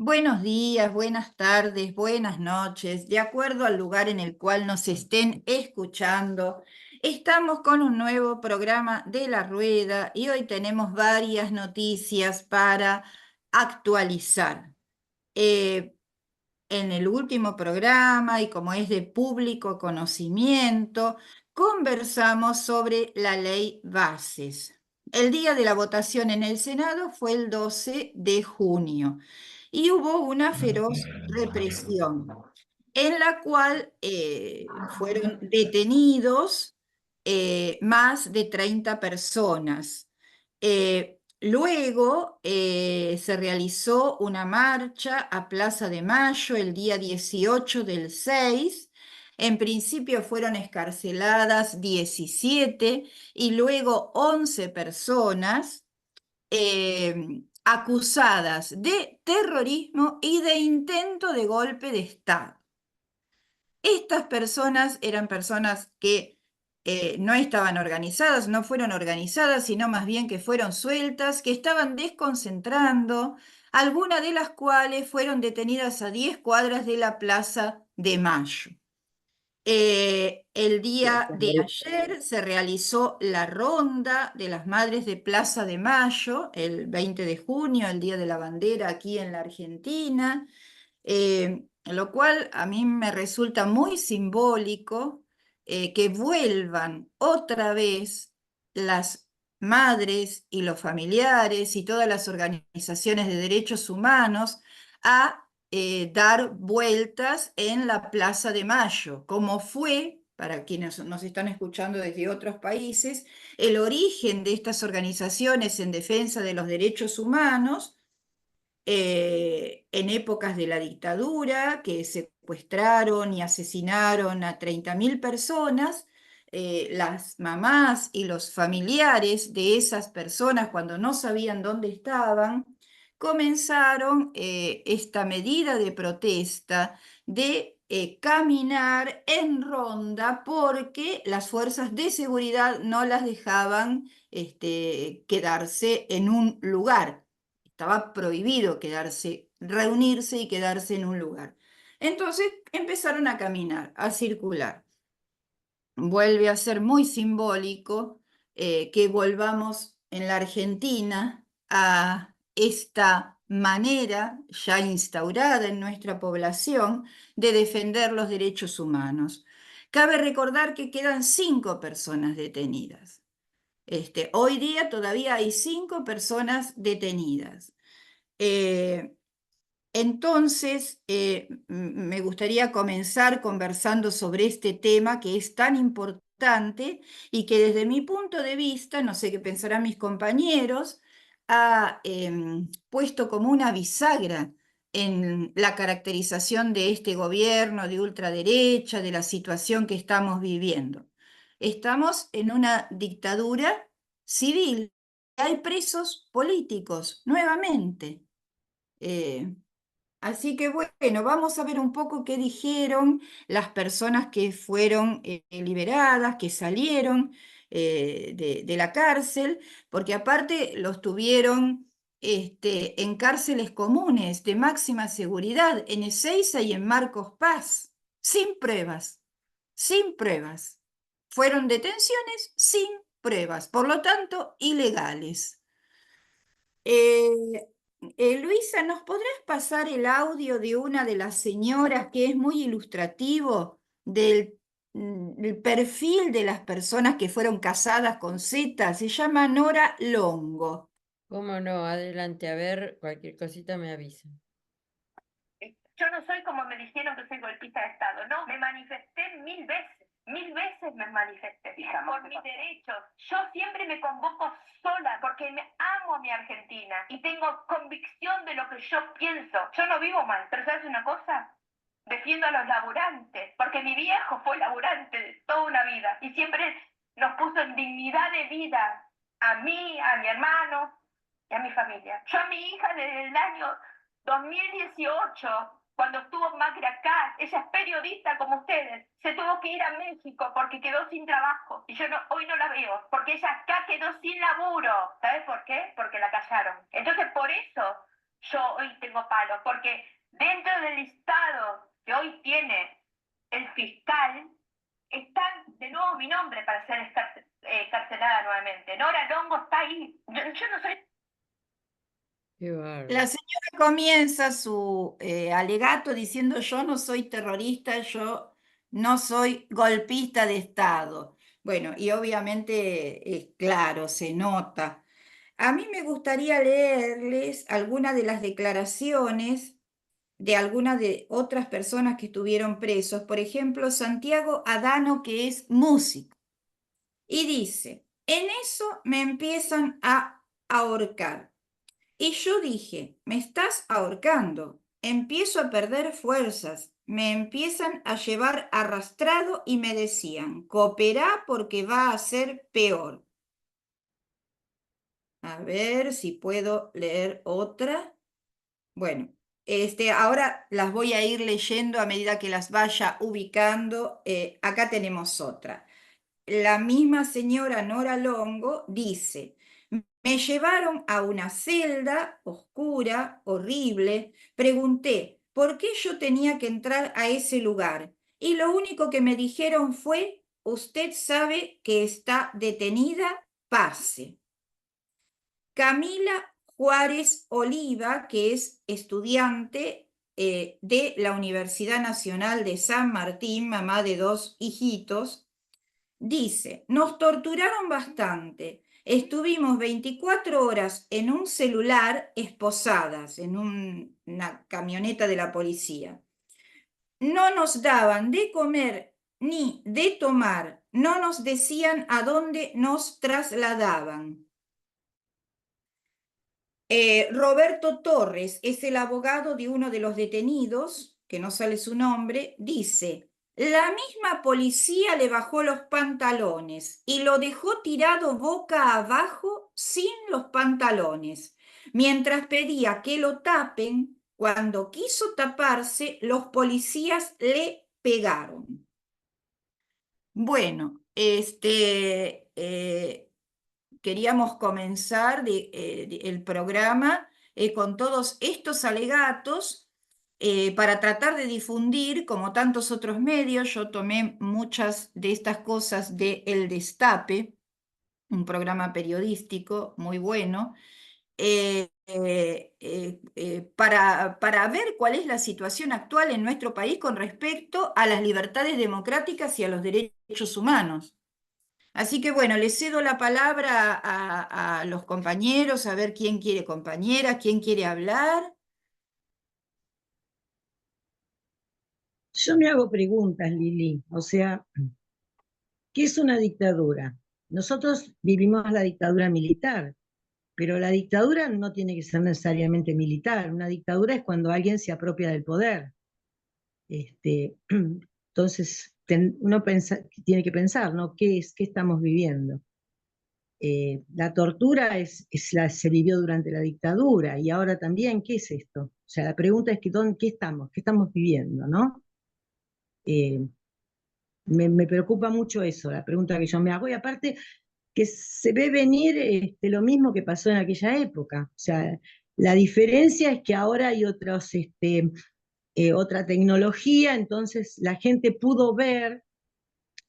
Buenos días, buenas tardes, buenas noches, de acuerdo al lugar en el cual nos estén escuchando. Estamos con un nuevo programa de La Rueda y hoy tenemos varias noticias para actualizar. Eh, en el último programa, y como es de público conocimiento, conversamos sobre la ley Bases. El día de la votación en el Senado fue el 12 de junio y hubo una feroz represión en la cual fueron detenidos más de 30 personas. Luego se realizó una marcha a Plaza de Mayo el día 18 del 6. En principio fueron excarceladas 17 y luego 11 personas acusadas de terrorismo y de intento de golpe de Estado. Estas personas eran personas que no estaban organizadas, no fueron organizadas, sino más bien que fueron sueltas, que estaban desconcentrando, algunas de las cuales fueron detenidas a 10 cuadras de la Plaza de Mayo. El día de ayer se realizó la ronda de las Madres de Plaza de Mayo, el 20 de junio, el Día de la Bandera aquí en la Argentina, lo cual a mí me resulta muy simbólico que vuelvan otra vez las madres y los familiares y todas las organizaciones de derechos humanos a dar vueltas en la Plaza de Mayo, como fue, para quienes nos están escuchando desde otros países, el origen de estas organizaciones en defensa de los derechos humanos en épocas de la dictadura, que secuestraron y asesinaron a 30.000 personas. Las mamás y los familiares de esas personas, cuando no sabían dónde estaban, comenzaron esta medida de protesta de caminar en ronda porque las fuerzas de seguridad no las dejaban quedarse en un lugar. Estaba prohibido quedarse, reunirse y quedarse en un lugar. Entonces empezaron a caminar, a circular. Vuelve a ser muy simbólico que volvamos en la Argentina a esta manera ya instaurada en nuestra población de defender los derechos humanos. Cabe recordar que quedan 5 personas detenidas. Hoy día todavía hay 5 personas detenidas. Eh, entonces, me gustaría comenzar conversando sobre este tema que es tan importante y que desde mi punto de vista, no sé qué pensarán mis compañeros, ha puesto como una bisagra en la caracterización de este gobierno de ultraderecha, de la situación que estamos viviendo. Estamos en una dictadura civil. Hay presos políticos, nuevamente. Eh, Así que bueno, vamos a ver un poco qué dijeron las personas que fueron liberadas, que salieron de la cárcel, porque aparte los tuvieron en cárceles comunes de máxima seguridad, en Ezeiza y en Marcos Paz, sin pruebas, sin pruebas. Fueron detenciones sin pruebas, por lo tanto, ilegales. Eh, Luisa, ¿nos podrás pasar el audio de una de las señoras que es muy ilustrativo del perfil de las personas que fueron casadas con Z? Se llama Nora Longo. ¿Cómo no? Adelante, a ver, cualquier cosita me avisa. Yo no soy como me dijeron que soy golpista de Estado, no, me manifesté mil veces me manifesté por mis derechos. Yo siempre me convoco sola porque me amo a mi Argentina y tengo convicción de lo que yo pienso. Yo no vivo mal, pero ¿sabes una cosa? Defiendo a los laburantes, porque mi viejo fue laburante toda una vida y siempre nos puso en dignidad de vida a mí, a mi hermano y a mi familia. Yo a mi hija desde el año 2018, cuando estuvo Macri acá, ella es periodista como ustedes, se tuvo que ir a México porque quedó sin trabajo. Y yo no, hoy no la veo, porque ella acá quedó sin laburo. ¿Sabes por qué? Porque la callaron. Entonces, por eso yo hoy tengo palos, porque dentro del listado que hoy tiene el fiscal, está de nuevo mi nombre para ser carcelada nuevamente. Nora Longo está ahí. Yo no soy... Qué bárbaro. La señora comienza su alegato diciendo yo no soy terrorista, yo no soy golpista de Estado. Bueno, y obviamente, claro, se nota. A mí me gustaría leerles algunas de las declaraciones de algunas de otras personas que estuvieron presos. Por ejemplo, Santiago Adano, que es músico, y dice, en eso me empiezan a ahorcar. Y yo dije, me estás ahorcando, empiezo a perder fuerzas, me empiezan a llevar arrastrado y me decían, cooperá porque va a ser peor. A ver si puedo leer otra. Bueno, ahora las voy a ir leyendo a medida que las vaya ubicando. Acá tenemos otra. La misma señora Nora Longo dice, me llevaron a una celda oscura, horrible. Pregunté por qué yo tenía que entrar a ese lugar. Y lo único que me dijeron fue, usted sabe que está detenida, pase. Camila Juárez Oliva, que es estudiante de la Universidad Nacional de San Martín, mamá de 2 hijitos, dice, nos torturaron bastante. Estuvimos 24 horas en un celular esposadas, en una camioneta de la policía. No nos daban de comer ni de tomar, no nos decían a dónde nos trasladaban. Roberto Torres es el abogado de uno de los detenidos, que no sale su nombre, dice, la misma policía le bajó los pantalones y lo dejó tirado boca abajo sin los pantalones. Mientras pedía que lo tapen, cuando quiso taparse, los policías le pegaron. Bueno, queríamos comenzar el programa con todos estos alegatos para tratar de difundir, como tantos otros medios. Yo tomé muchas de estas cosas de El Destape, un programa periodístico muy bueno, para ver cuál es la situación actual en nuestro país con respecto a las libertades democráticas y a los derechos humanos. Así que bueno, le cedo la palabra a los compañeros, a ver quién quiere compañera, quién quiere hablar. Yo me hago preguntas, Lili. O sea, ¿qué es una dictadura? Nosotros vivimos la dictadura militar, pero la dictadura no tiene que ser necesariamente militar. Una dictadura es cuando alguien se apropia del poder. Entonces, uno tiene que pensar, ¿no? ¿Qué es? ¿Qué estamos viviendo? La tortura se vivió durante la dictadura y ahora también, ¿qué es esto? O sea, la pregunta es ¿qué estamos? ¿Qué estamos viviendo, no? Me preocupa mucho eso, la pregunta que yo me hago, y aparte que se ve venir lo mismo que pasó en aquella época. O sea, la diferencia es que ahora hay otra tecnología, entonces la gente pudo ver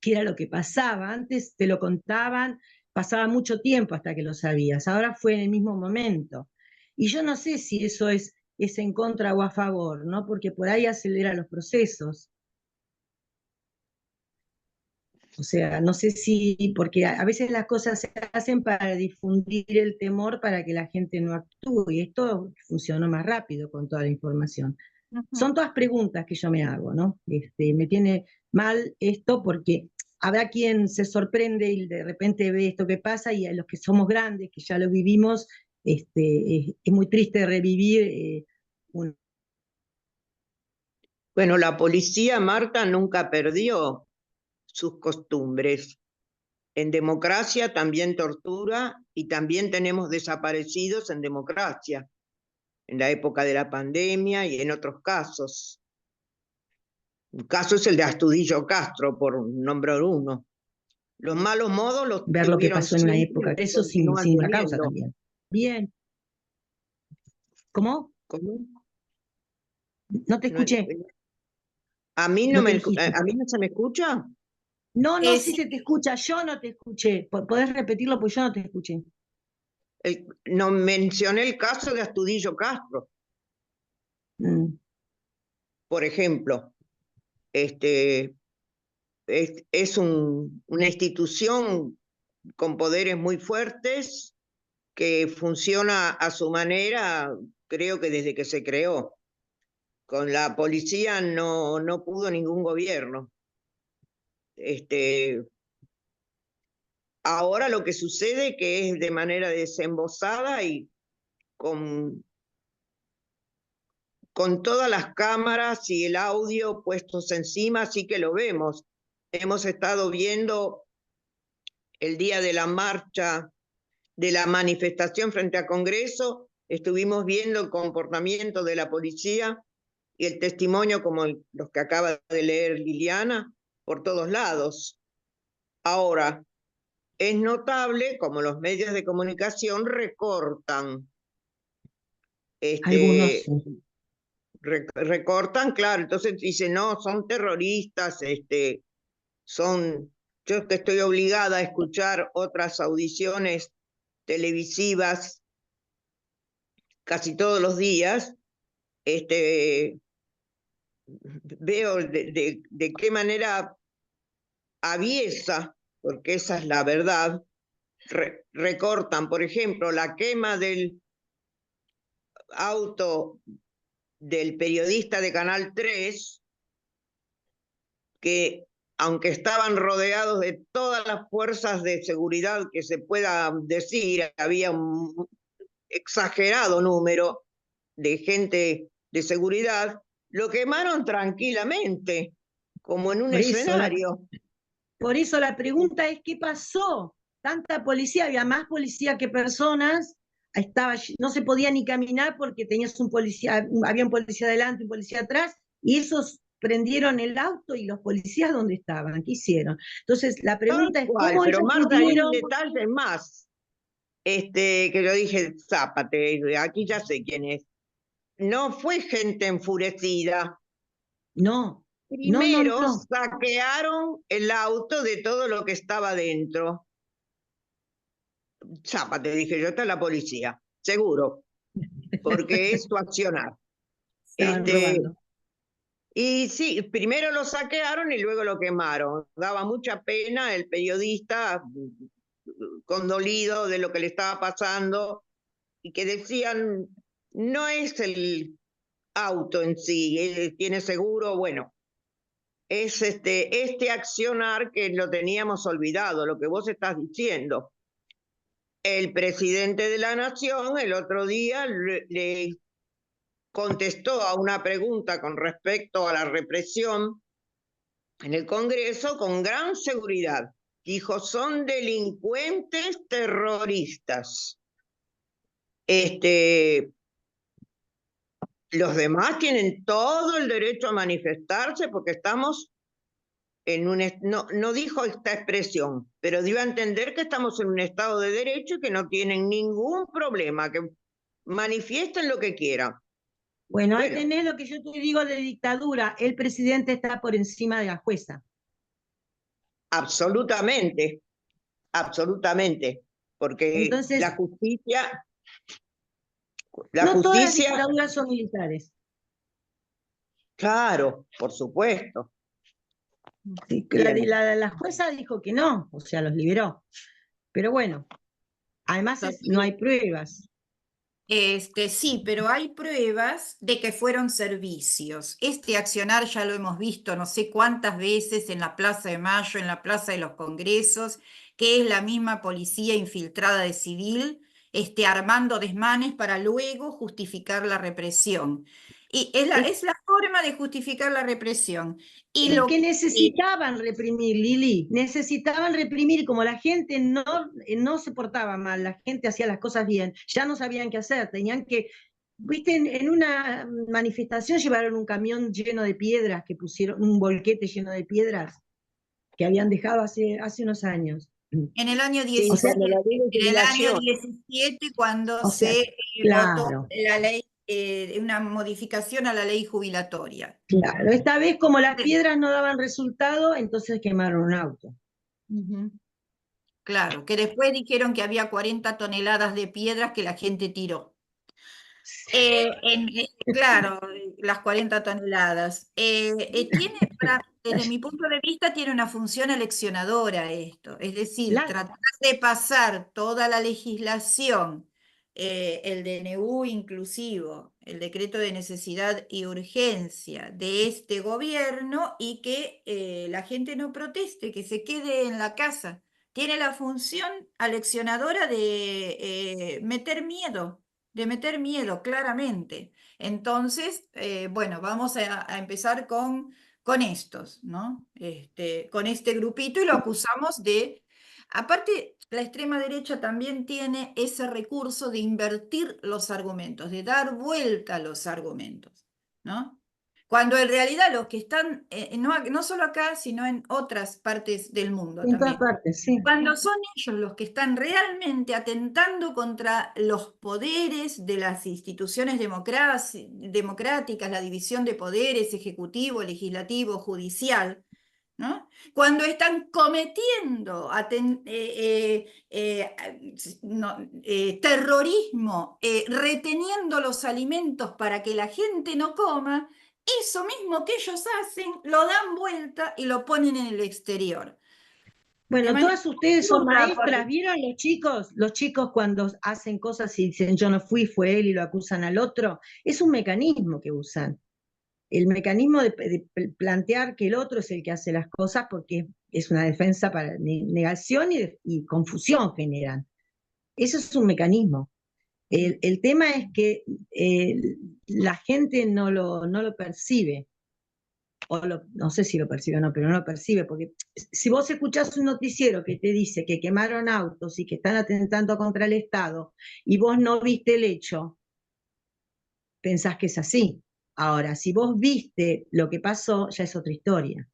qué era lo que pasaba. Antes te lo contaban, pasaba mucho tiempo hasta que lo sabías, ahora fue en el mismo momento. Y yo no sé si eso es en contra o a favor, ¿no? Porque por ahí acelera los procesos. O sea, no sé si, porque a veces las cosas se hacen para difundir el temor para que la gente no actúe, y esto funcionó más rápido con toda la información. Son todas preguntas que yo me hago, ¿no? Me tiene mal esto porque habrá quien se sorprende y de repente ve esto que pasa, y a los que somos grandes, que ya lo vivimos, es muy triste revivir un... Bueno, la policía, Marta, nunca perdió sus costumbres. En democracia también tortura y también tenemos desaparecidos en democracia, en la época de la pandemia y en otros casos. Un caso es el de Astudillo Castro, por nombrar uno. Los malos modos los ver lo que tuvieron pasó en una siempre época, y eso sin continúan una causa teniendo. también. Bien. ¿Cómo? ¿Cómo? No te No, escuché a mí lo no que me, dijiste. a mí no se me escucha. No, no, sí Sí, se te escucha, yo no te escuché. ¿Podés repetirlo? Pues yo no te escuché. No mencioné el caso de Astudillo Castro, Mm. por ejemplo. Es una institución con poderes muy fuertes que funciona a su manera, creo que desde que se creó. Con la policía no pudo ningún gobierno. Ahora lo que sucede que es de manera desembosada y con todas las cámaras y el audio puestos encima, así que lo vemos. Hemos estado viendo el día de la marcha, de la manifestación frente al Congreso, estuvimos viendo el comportamiento de la policía y el testimonio como los que acaba de leer Liliana, por todos lados. Ahora, es notable como los medios de comunicación recortan. Algunos sí. Recortan, claro, entonces dicen, no, son terroristas, yo que estoy obligada a escuchar otras audiciones televisivas casi todos los días, veo de qué manera aviesa, porque esa es la verdad, recortan, por ejemplo, la quema del auto del periodista de Canal 3, que aunque estaban rodeados de todas las fuerzas de seguridad que se pueda decir, había un exagerado número de gente de seguridad, lo quemaron tranquilamente, como en un escenario. Por eso la pregunta es, ¿qué pasó? Tanta policía, había más policía que personas, no se podía ni caminar porque tenías un policía, había un policía adelante, un policía atrás, y esos prendieron el auto y los policías ¿dónde estaban? ¿Qué hicieron? Entonces la pregunta es, Cual, ¿cómo pero ellos Marta, hay un pudieron? detalle más, que yo dije, zápate, aquí ya sé quién es. No fue gente enfurecida. No, Primero no. saquearon el auto de todo lo que estaba dentro. Zápate, dije yo, está la policía, seguro, porque es su accionar. Estaban robando. Y sí, primero lo saquearon y luego lo quemaron. Daba mucha pena el periodista condolido de lo que le estaba pasando y que decían, no es el auto en sí, tiene seguro, bueno, es este accionar que lo teníamos olvidado, lo que vos estás diciendo. El presidente de la Nación el otro día le contestó a una pregunta con respecto a la represión en el Congreso con gran seguridad. Dijo, son delincuentes terroristas. Los demás tienen todo el derecho a manifestarse porque estamos en un... No dijo esta expresión, pero dio a entender que estamos en un Estado de Derecho y que no tienen ningún problema, que manifiesten lo que quieran. Bueno, ahí tenés lo que yo te digo de dictadura. El presidente está por encima de la jueza. Absolutamente, absolutamente. Porque entonces, la justicia... no todas las dictaduras son militares. Claro, por supuesto. Sí, la jueza dijo que no, o sea, los liberó. Pero bueno, además no hay pruebas. Sí, pero hay pruebas de que fueron servicios. Este accionar ya lo hemos visto no sé cuántas veces en la Plaza de Mayo, en la Plaza de los Congresos, que es la misma policía infiltrada de civil, armando desmanes para luego justificar la represión. Y es la forma de justificar la represión. Y Es que necesitaban reprimir, Lili, necesitaban reprimir, como la gente no se portaba mal, la gente hacía las cosas bien, ya no sabían qué hacer, tenían que, viste, en una manifestación llevaron un camión lleno de piedras, que pusieron un volquete lleno de piedras, que habían dejado hace unos años. en el año Sí, 17, cuando la en el año legislación. 17 cuando O sea, se votó claro. la ley una modificación a la ley jubilatoria. Claro, esta vez como las piedras no daban resultado, entonces quemaron un auto. Ujú. Claro, que después dijeron que había 40 toneladas de piedras que la gente tiró. Claro, las 40 toneladas. Desde mi punto de vista, tiene una función aleccionadora esto. Es decir, Claro. tratar de pasar toda la legislación, el DNU inclusivo, el decreto de necesidad y urgencia de este gobierno y que la gente no proteste, que se quede en la casa. Tiene la función aleccionadora de meter miedo, claramente. Entonces, bueno, vamos a empezar con estos, ¿no? Con este grupito y lo acusamos de... Aparte, la extrema derecha también tiene ese recurso de invertir los argumentos, de dar vuelta a los argumentos, ¿no? Cuando en realidad los que están, no solo acá, sino en otras partes del mundo En todas también, partes, sí. cuando son ellos los que están realmente atentando contra los poderes de las instituciones democráticas, la división de poderes, ejecutivo, legislativo, judicial, ¿no? Cuando están cometiendo terrorismo, reteniendo los alimentos para que la gente no coma, eso mismo que ellos hacen lo dan vuelta y lo ponen en el exterior. De Bueno, manera todas ustedes son absurda, maestras, ¿vieron los chicos cuando hacen cosas y dicen yo no fui, fue él y lo acusan al otro? Es un mecanismo que usan. El mecanismo de plantear que el otro es el que hace las cosas porque es una defensa para negación y confusión generan. Eso es un mecanismo. El tema es que la gente no lo percibe, no sé si lo percibe o no, pero no lo percibe, porque si vos escuchás un noticiero que te dice que quemaron autos y que están atentando contra el Estado y vos no viste el hecho, pensás que es así. Ahora, si vos viste lo que pasó, ya es otra historia.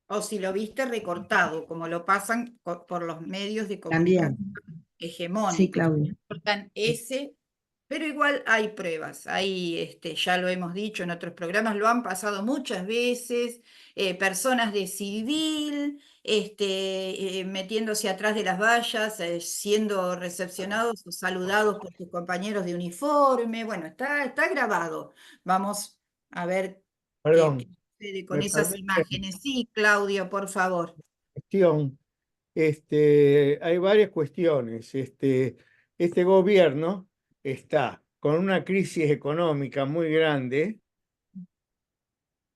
O si lo viste recortado, como lo pasan por los medios de También, comunicación sí, hegemónicos. Claudia. Cortan ese, pero igual hay pruebas. Ya lo hemos dicho en otros programas, lo han pasado muchas veces, personas de civil, metiéndose atrás de las vallas, siendo recepcionados o saludados por sus compañeros de uniforme. Bueno, está grabado. Vamos a ver qué Perdón, sucede con me esas permite imágenes. Sí, Claudio, por favor. cuestión. Hay varias cuestiones. Este gobierno está con una crisis económica muy grande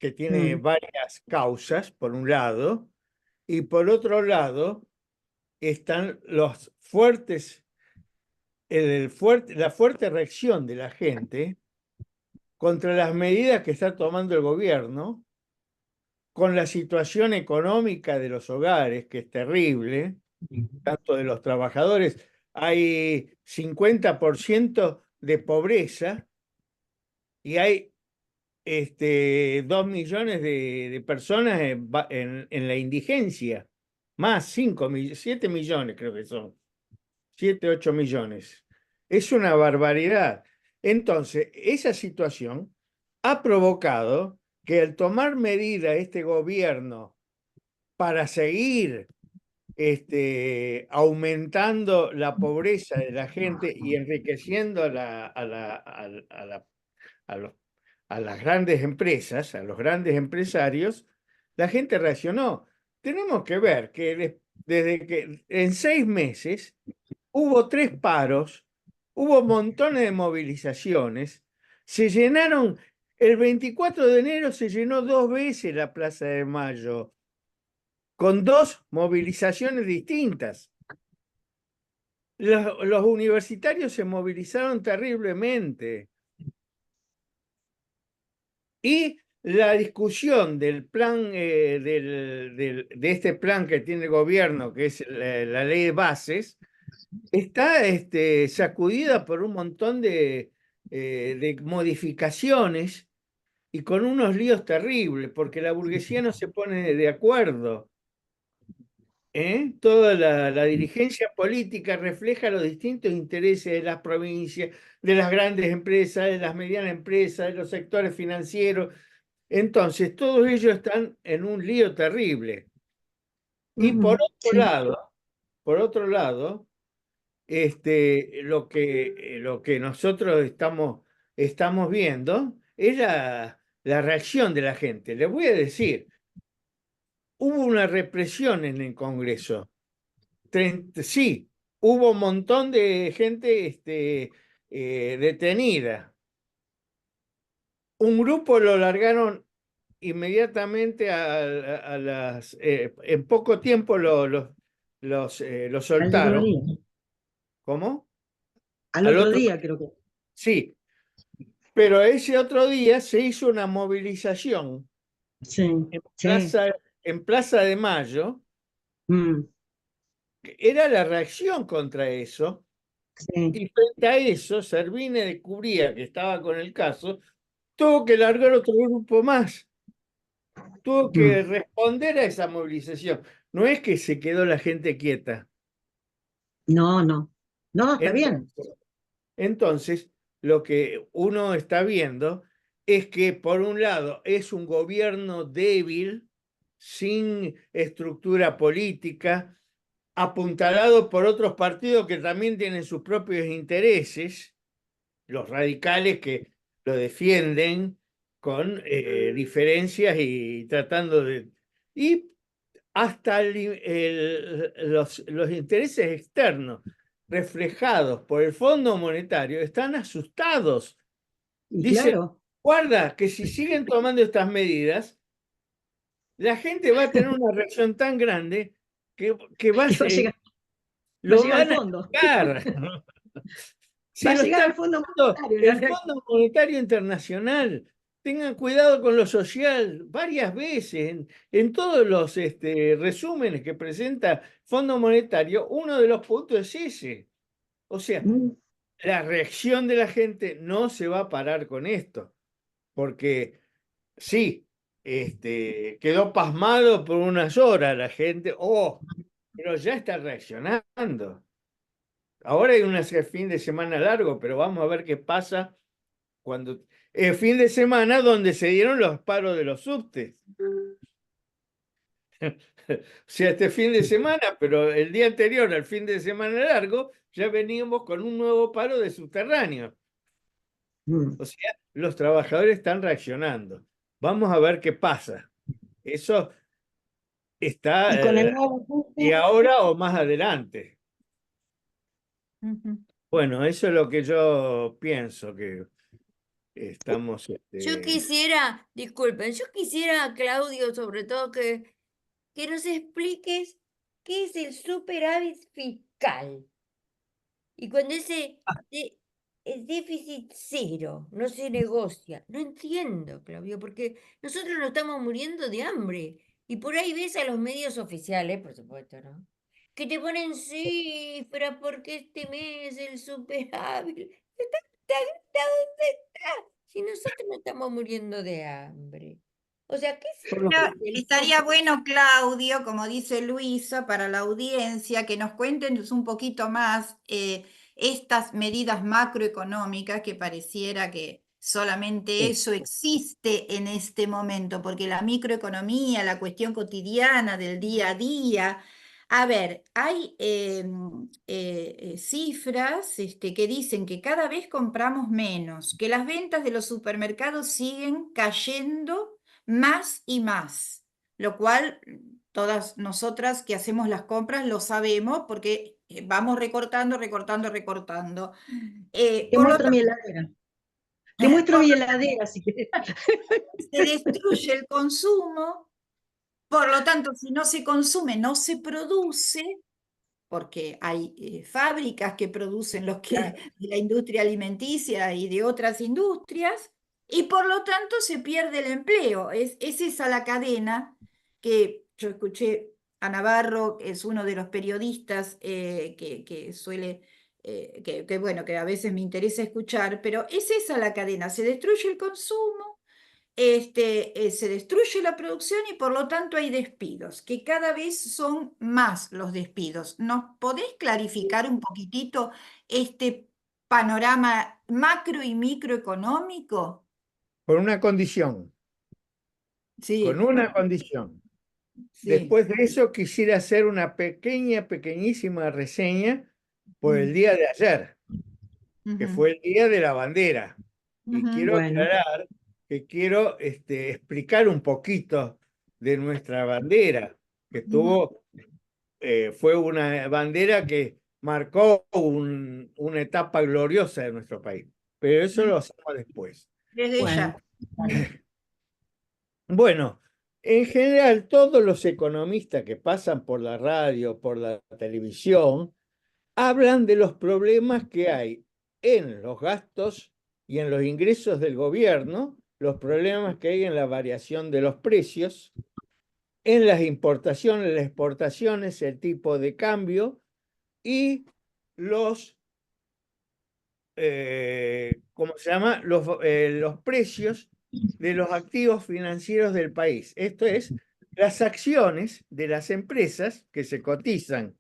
que tiene Mm. varias causas, por un lado, y por otro lado están los fuertes, la fuerte reacción de la gente contra las medidas que está tomando el gobierno, con la situación económica de los hogares, que es terrible, tanto de los trabajadores. Hay 50% de pobreza y hay 2 millones de personas en la indigencia, más 7 millones creo que son, 7, 8 millones. Es una barbaridad. Entonces, esa situación ha provocado que al tomar medida este gobierno para seguir aumentando la pobreza de la gente y enriqueciendo a los- a las grandes empresas, a los grandes empresarios, la gente reaccionó. Tenemos que ver que desde que en 6 meses hubo 3 paros, hubo montones de movilizaciones, se llenaron, el 24 de enero se llenó 2 veces la Plaza de Mayo, con 2 movilizaciones distintas. Los universitarios se movilizaron terriblemente. Y la discusión del plan, de este plan que tiene el gobierno, que es la ley de bases, está sacudida por un montón de modificaciones y con unos líos terribles, porque la burguesía no se pone de acuerdo. Toda la dirigencia política refleja los distintos intereses de las provincias, de las grandes empresas, de las medianas empresas, de los sectores financieros. Entonces, todos ellos están en un lío terrible. Y Sí. por otro lado, lo que nosotros estamos viendo es la reacción de la gente. Les voy a decir, hubo una represión en el Congreso. Sí, hubo un montón de gente detenida. Un grupo lo largaron inmediatamente en poco tiempo lo Al otro soltaron. día. ¿Cómo? Al Al otro otro, día creo que. sí, pero ese otro día se hizo una movilización Sí, en sí. Plaza de Mayo, Mm, que era la reacción contra eso, sí. y frente a eso, Servine de Cubría, que estaba con el caso, tuvo que largar otro grupo más, tuvo que Mm. responder a esa movilización. No es que se quedó la gente quieta. No, no. No, está bien. Entonces, entonces, lo que uno está viendo es que, por un lado, es un gobierno débil, sin estructura política, apuntalado por otros partidos que también tienen sus propios intereses, los radicales que lo defienden con diferencias y tratando de... Y hasta los intereses externos reflejados por el Fondo Monetario están asustados. Y Dicen, claro, guarda, que si siguen tomando estas medidas, la gente va a tener una reacción tan grande que que va a lo llegar al van a fondo. sacar. Va Si a lo llegar está al Fondo haciendo Monetario. el Fondo Monetario Internacional. Tengan cuidado con lo social varias veces. En todos los resúmenes que presenta Fondo Monetario, uno de los puntos es ese. O sea, Mm, la reacción de la gente no se va a parar con esto, porque sí, quedó pasmado por unas horas la gente, pero ya está reaccionando. Ahora hay un fin de semana largo, pero vamos a ver qué pasa cuando... El fin de semana donde se dieron los paros de los subtes. O sea, este fin de semana, pero el día anterior al fin de semana largo, ya veníamos con un nuevo paro de subterráneo. mm. O sea, los trabajadores están reaccionando. Vamos a ver qué pasa. Eso está, Y con el nuevo y ajuste, ahora o más adelante. Ujú. Bueno, eso es lo que yo pienso, que estamos... Yo quisiera, disculpen, yo quisiera, Claudio, sobre todo que nos expliques qué es el superávit fiscal. Y cuando el déficit cero no se negocia, no entiendo, Claudio, porque nosotros nos estamos muriendo de hambre. Y por ahí ves a los medios oficiales, por supuesto, ¿no? Que te ponen cifras porque este mes el superávit. ¿Dónde está? Si nosotros nos estamos muriendo de hambre. O sea, ¿qué es Por lo esto Pero del estaría bueno, Claudio, como dice Luisa, para la audiencia, que nos cuenten un poquito más estas medidas macroeconómicas que pareciera que solamente sí. eso existe en este momento, porque la microeconomía, la cuestión cotidiana del día a día. A ver, hay cifras que dicen que cada vez compramos menos, que las ventas de los supermercados siguen cayendo más y más, lo cual todas nosotras que hacemos las compras lo sabemos porque vamos recortando, recortando, recortando. Te Por lo muestro mi tanto, heladera. Te muestro mi heladera, si querés. se destruye el consumo, por lo tanto, si no se consume, no se produce, porque hay fábricas que producen los que Claro. de la industria alimenticia y de otras industrias, y por lo tanto se pierde el empleo. Es esa la cadena que yo escuché a Navarro, que es uno de los periodistas que suele, bueno, que a veces me interesa escuchar, pero es esa la cadena, se destruye el consumo, se destruye la producción y por lo tanto hay despidos, que cada vez son más los despidos. ¿Nos podés clarificar un poquitito este panorama macro y microeconómico? Con una condición, con Sí, una condición. sí. Después de eso quisiera hacer una pequeñísima reseña por el día de ayer, que Ujú, fue el Día de la Bandera. Y ujú. quiero Bueno, aclarar que quiero explicar un poquito de nuestra bandera, que fue una bandera que marcó una etapa gloriosa de nuestro país. Pero eso lo hacemos después. Desde bueno. ya. Bueno, en general, todos los economistas que pasan por la radio, por la televisión, hablan de los problemas que hay en los gastos y en los ingresos del gobierno, los problemas que hay en la variación de los precios, en las importaciones, las exportaciones, el tipo de cambio y los, ¿cómo se llama? Los precios de los activos financieros del país. Esto es, las acciones de las empresas que se cotizan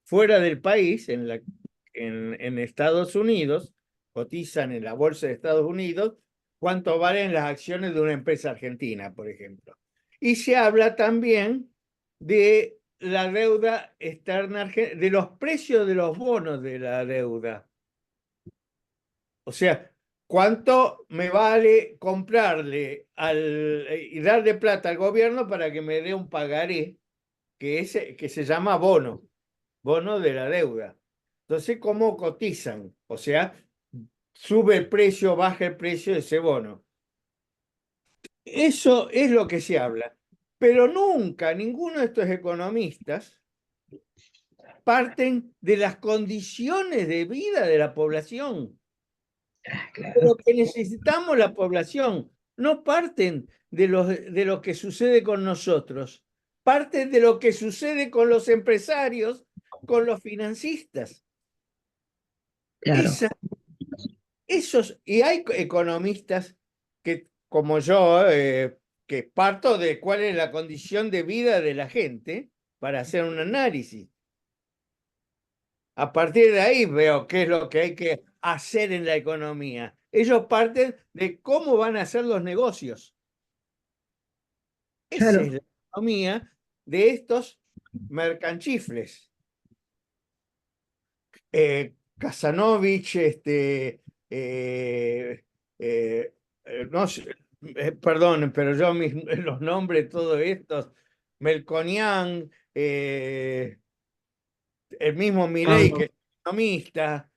fuera del país, en Estados Unidos, cotizan en la bolsa de Estados Unidos, cuánto valen las acciones de una empresa argentina, por ejemplo. Y se habla también de la deuda externa, de los precios de los bonos de la deuda. O sea, ¿cuánto me vale comprarle y darle plata al gobierno para que me dé un pagaré que se llama bono de la deuda? Entonces, ¿cómo cotizan? O sea, sube el precio, baja el precio de ese bono. Eso es lo que se habla. Pero nunca ninguno de estos economistas parten de las condiciones de vida de la población. Claro. Lo que necesitamos la población. No parten de lo que sucede con nosotros. Parten de lo que sucede con los empresarios, con los financistas. Claro. Y hay economistas que, como yo, que parto de cuál es la condición de vida de la gente para hacer un análisis. A partir de ahí veo qué es lo que hay que hacer en la economía. Ellos parten de cómo van a ser los negocios. Esa Claro. es la economía de estos mercanchifles. Casanovich, no sé, perdón, pero yo los nombres, todos estos, Melconian, el mismo Milei, que es economista,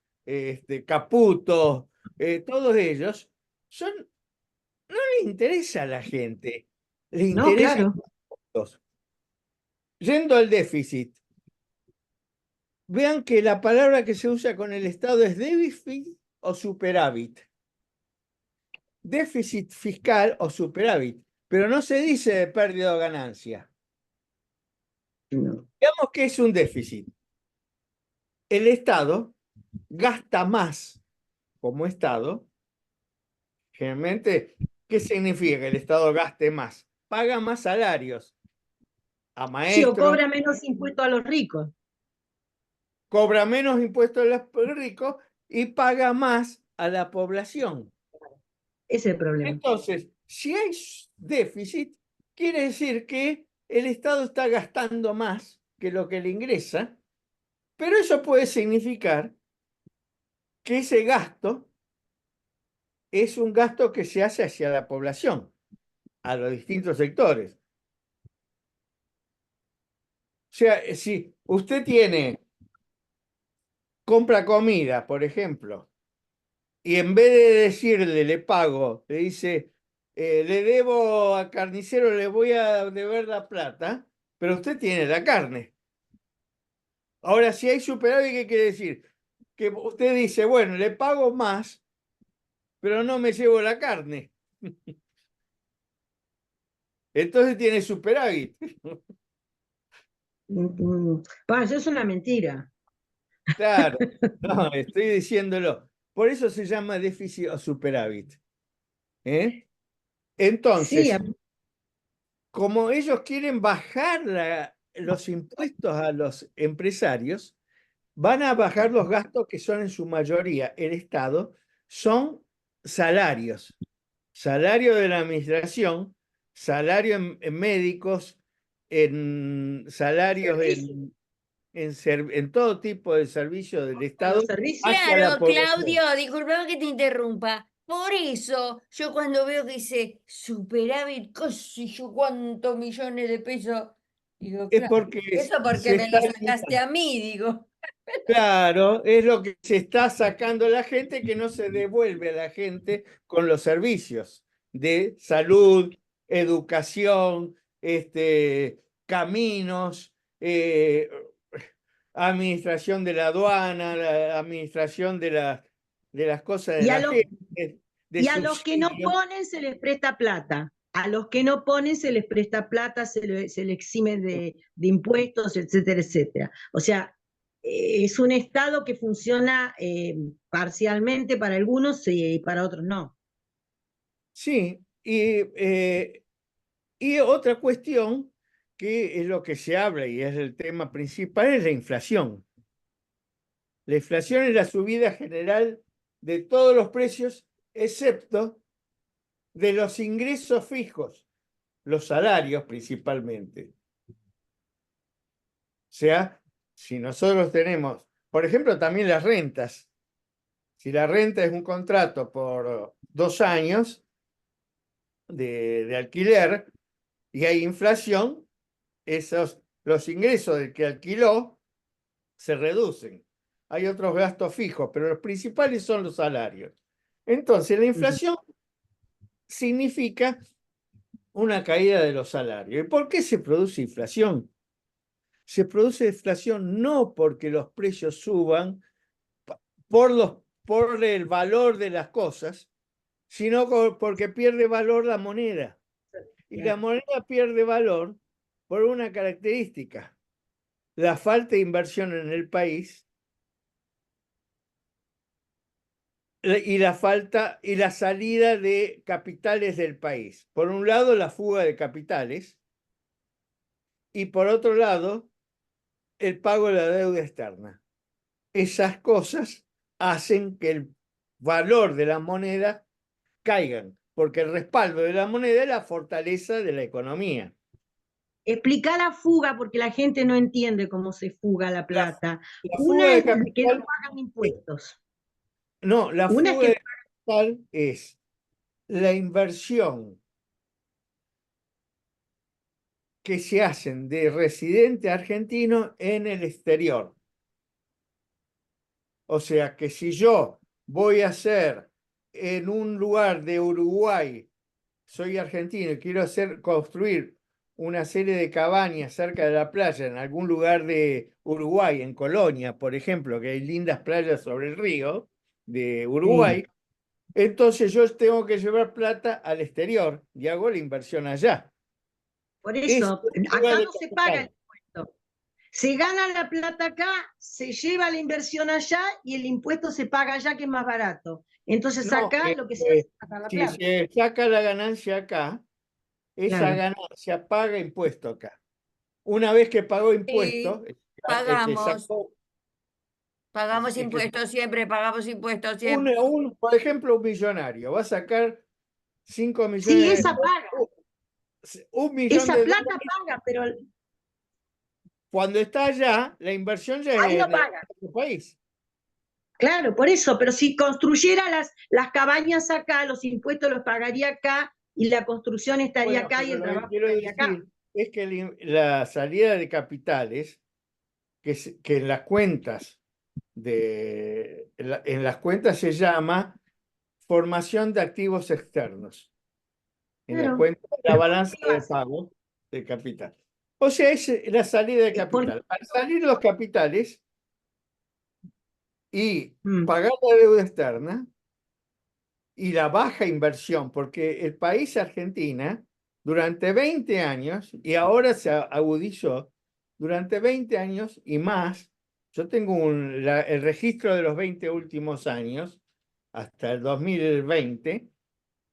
Caputo, todos ellos, no les interesa a la gente, les No, interesa a claro. todos. Yendo al déficit, vean que la palabra que se usa con el Estado es déficit o superávit. Déficit fiscal o superávit, pero no se dice de pérdida o ganancia. No. Digamos que es un déficit. El Estado gasta más como Estado. Generalmente, ¿qué significa que el Estado gaste más? Paga más salarios a Sí, o maestros, cobra menos impuestos a los ricos. cobra menos impuestos a los ricos y paga más a la población. Ese es el problema. Entonces, si hay déficit, quiere decir que el Estado está gastando más que lo que le ingresa, pero eso puede significar que ese gasto es un gasto que se hace hacia la población, a los distintos sectores. O sea, si usted compra comida, por ejemplo, y en vez de decirle, le pago, le dice, le debo al carnicero, le voy a deber la plata, pero usted tiene la carne. Ahora, si hay superávit, ¿qué quiere decir? Que usted dice, bueno, le pago más, pero no me llevo la carne. Entonces tiene superávit. Bueno, eso es una mentira. Claro, no, estoy diciéndolo. Por eso se llama déficit o superávit. ¿Eh? Entonces, Sí, como ellos quieren bajar los impuestos a los empresarios, van a bajar los gastos que son en su mayoría el Estado, son salarios, salario de la administración, salario en médicos, en salarios servicio, en todo tipo de servicios del Estado los servicios. hacia la Claro, población. Claudio, disculpame que te interrumpa. Por eso, yo cuando veo que dice superávit, qué sé yo cuántos millones de pesos, digo, Es claro, porque eso porque se me está lo sacaste a mí, digo. claro, es lo que se está sacando la gente que no se devuelve a la gente con los servicios de salud, educación, caminos, administración de la aduana, la administración de las cosas de Y a la los, gente, de y a los que no subsidios. ponen se les presta plata. A los que no ponen se les presta plata, se les exime de impuestos, etcétera, etcétera. O sea, es un Estado que funciona parcialmente para algunos y para otros no. Sí, y otra cuestión que es lo que se habla y es el tema principal es la inflación. La inflación es la subida general de todos los precios, excepto de los ingresos fijos, los salarios principalmente. O sea, si nosotros tenemos, por ejemplo, también las rentas. Si la renta es un contrato por 2 años de alquiler y hay inflación, los ingresos del que alquiló se reducen. Hay otros gastos fijos, pero los principales son los salarios. Entonces, la inflación significa una caída de los salarios. ¿Y por qué se produce inflación? Se produce inflación no porque los precios suban por el valor de las cosas, sino porque pierde valor la moneda. Y la moneda pierde valor por una característica, la falta de inversión en el país y la salida de capitales del país. Por un lado, la fuga de capitales y por otro lado, el pago de la deuda externa. Esas cosas hacen que el valor de la moneda caigan, porque el respaldo de la moneda es la fortaleza de la economía. Explicar la fuga, porque la gente no entiende cómo se fuga la La, plata. la fuga Una de es que no capital, pagan impuestos. no, la Una es fuga que de capital es la inversión que se hacen de residente argentino en el exterior. O sea que si yo voy a hacer en un lugar de Uruguay, soy argentino y quiero construir una serie de cabañas cerca de la playa en algún lugar de Uruguay, en Colonia, por ejemplo, que hay lindas playas sobre el río de Uruguay, entonces yo tengo que llevar plata al exterior y hago la inversión allá. por Es eso, fuga acá de no se paga capital. el impuesto. Se gana la plata acá, se lleva la inversión allá y el impuesto se paga allá, que es más barato. Entonces No, acá lo que se hace es sacar la si plata. se saca la ganancia acá, esa Claro. ganancia paga impuesto acá. Una vez que pagó Sí, impuestos, el que pagamos, sacó, pagamos el que impuestos siempre, pagamos impuestos un, siempre. por ejemplo, un millonario va a sacar 5 Sí, millones de esa paga, dólares, 1 millón esa de plata dólares. paga, pero Cuando está allá, la inversión ya ahí es no en el paga. país. Claro, por eso, pero si construyera las cabañas acá, los impuestos los pagaría acá y la construcción estaría Bueno, acá y pero el lo que trabajo quiero estaría acá. decir es que la salida de capitales, que en las cuentas en las cuentas se llama formación de activos externos, en la Claro, cuenta de la pero ¿por balanza qué lo de hace? pago de capital. O sea, es la salida de Porque, capital. Al salir los capitales y mm, pagar la deuda externa y la baja inversión, porque el país Argentina, durante 20 años, y ahora se agudizó, durante 20 años y más, yo tengo el registro de los 20 últimos años, hasta el 2020,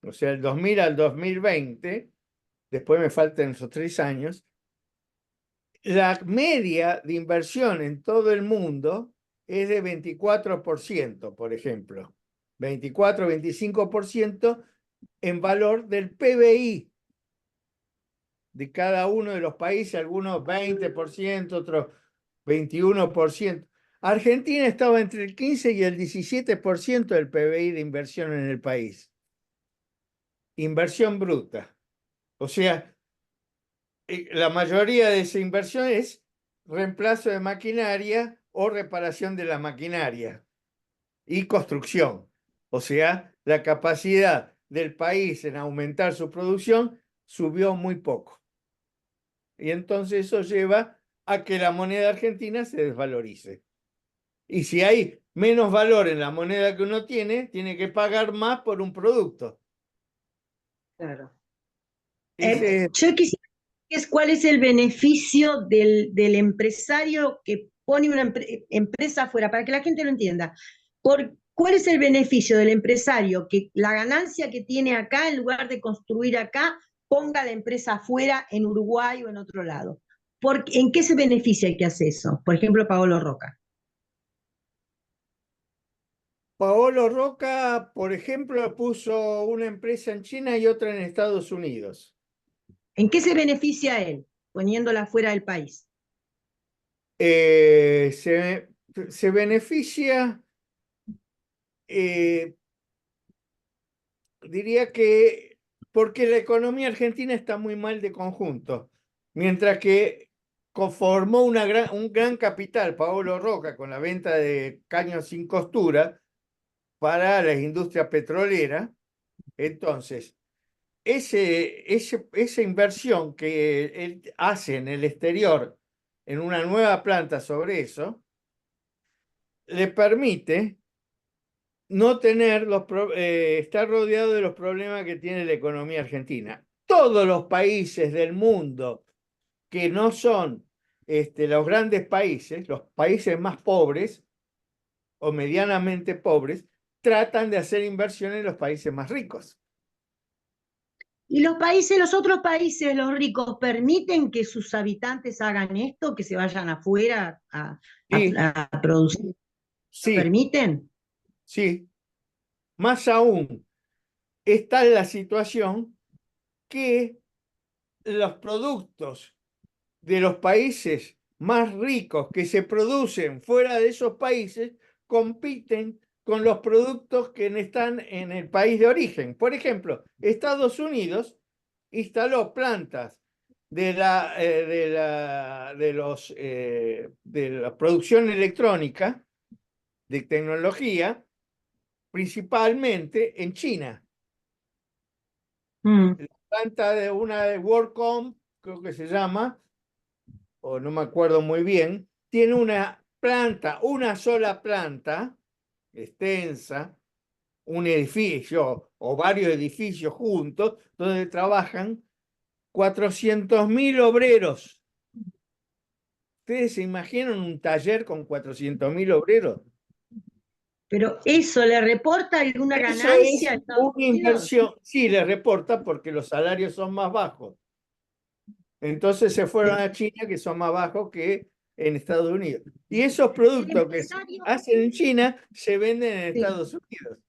o sea, el 2000 al 2020, después me faltan esos 3 años, la media de inversión en todo el mundo es de 24%, por ejemplo. 24-25% en valor del PBI de cada uno de los países, algunos 20%, otros 21%. Argentina estaba entre el 15 y el 17% del PBI de inversión en el país. Inversión bruta. O sea, la mayoría de esa inversión es reemplazo de maquinaria o reparación de la maquinaria y construcción. O sea, la capacidad del país en aumentar su producción subió muy poco. Y entonces eso lleva a que la moneda argentina se desvalorice. Y si hay menos valor en la moneda que uno tiene que pagar más por un producto. Claro. Ese es Yo quisiera saber cuál es el beneficio del empresario que pone una empresa afuera, para que la gente lo entienda. ¿Cuál es el beneficio del empresario que la ganancia que tiene acá, en lugar de construir acá, ponga la empresa afuera, en Uruguay o en otro lado? ¿En qué se beneficia el que hace eso? Por ejemplo, Paolo Roca. Paolo Roca, por ejemplo, puso una empresa en China y otra en Estados Unidos. ¿En qué se beneficia él poniéndola fuera del país? Se beneficia, diría que porque la economía argentina está muy mal de conjunto, mientras que conformó un gran capital, Paolo Roca, con la venta de caños sin costura para la industria petrolera. Entonces, esa inversión que él hace en el exterior, en una nueva planta sobre eso, le permite no tener estar rodeado de los problemas que tiene la economía argentina. Todos los países del mundo que no son los grandes países, los países más pobres o medianamente pobres, tratan de hacer inversión en los países más ricos. ¿Y los otros países, los ricos, permiten que sus habitantes hagan esto, que se vayan afuera Sí, a producir? ¿Lo sí, permiten? sí. Más aún, está la situación que los productos de los países más ricos que se producen fuera de esos países compiten con los productos que están en el país de origen. Por ejemplo, Estados Unidos instaló plantas de la producción electrónica, de tecnología, principalmente en China. Mm. La planta de una de WorldCom, creo que se llama, o no me acuerdo muy bien, tiene una sola planta extensa, un edificio o varios edificios juntos, donde trabajan 400.000 obreros. ¿Ustedes se imaginan un taller con 400.000 obreros? Pero eso le reporta alguna Eso ganancia a es Estados una Unidos. inversión. Sí, les reporta porque los salarios son más bajos. Entonces se fueron a China, que son más bajos que en Estados Unidos. Y esos El productos que se empresario, hacen en China se venden en sí, Estados Unidos.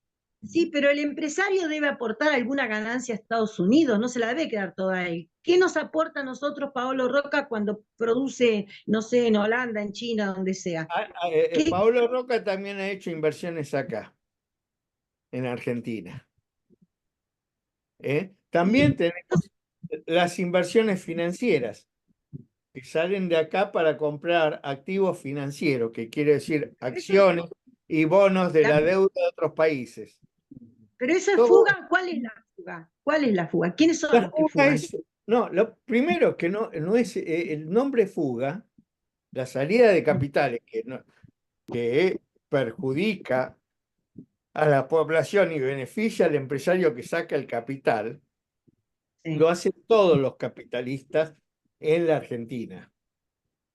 sí, pero el empresario debe aportar alguna ganancia a Estados Unidos, no se la debe quedar toda a él. ¿Qué nos aporta a nosotros Paolo Roca cuando produce, no sé, en Holanda, en China, donde sea? ¿Qué? Paolo Roca también ha hecho inversiones acá, en Argentina. También tenemos las inversiones financieras, que salen de acá para comprar activos financieros, que quiere decir Eso, acciones y bonos de la- la deuda de otros países. pero eso es Todo, fuga. ¿Cuál es la fuga? ¿Cuál es la fuga? ¿Quiénes son la los que fuga fugan? es, no, lo primero que no es el nombre fuga, la salida de capitales que perjudica a la población y beneficia al empresario que saca el capital, Sí. lo hacen todos los capitalistas en la Argentina.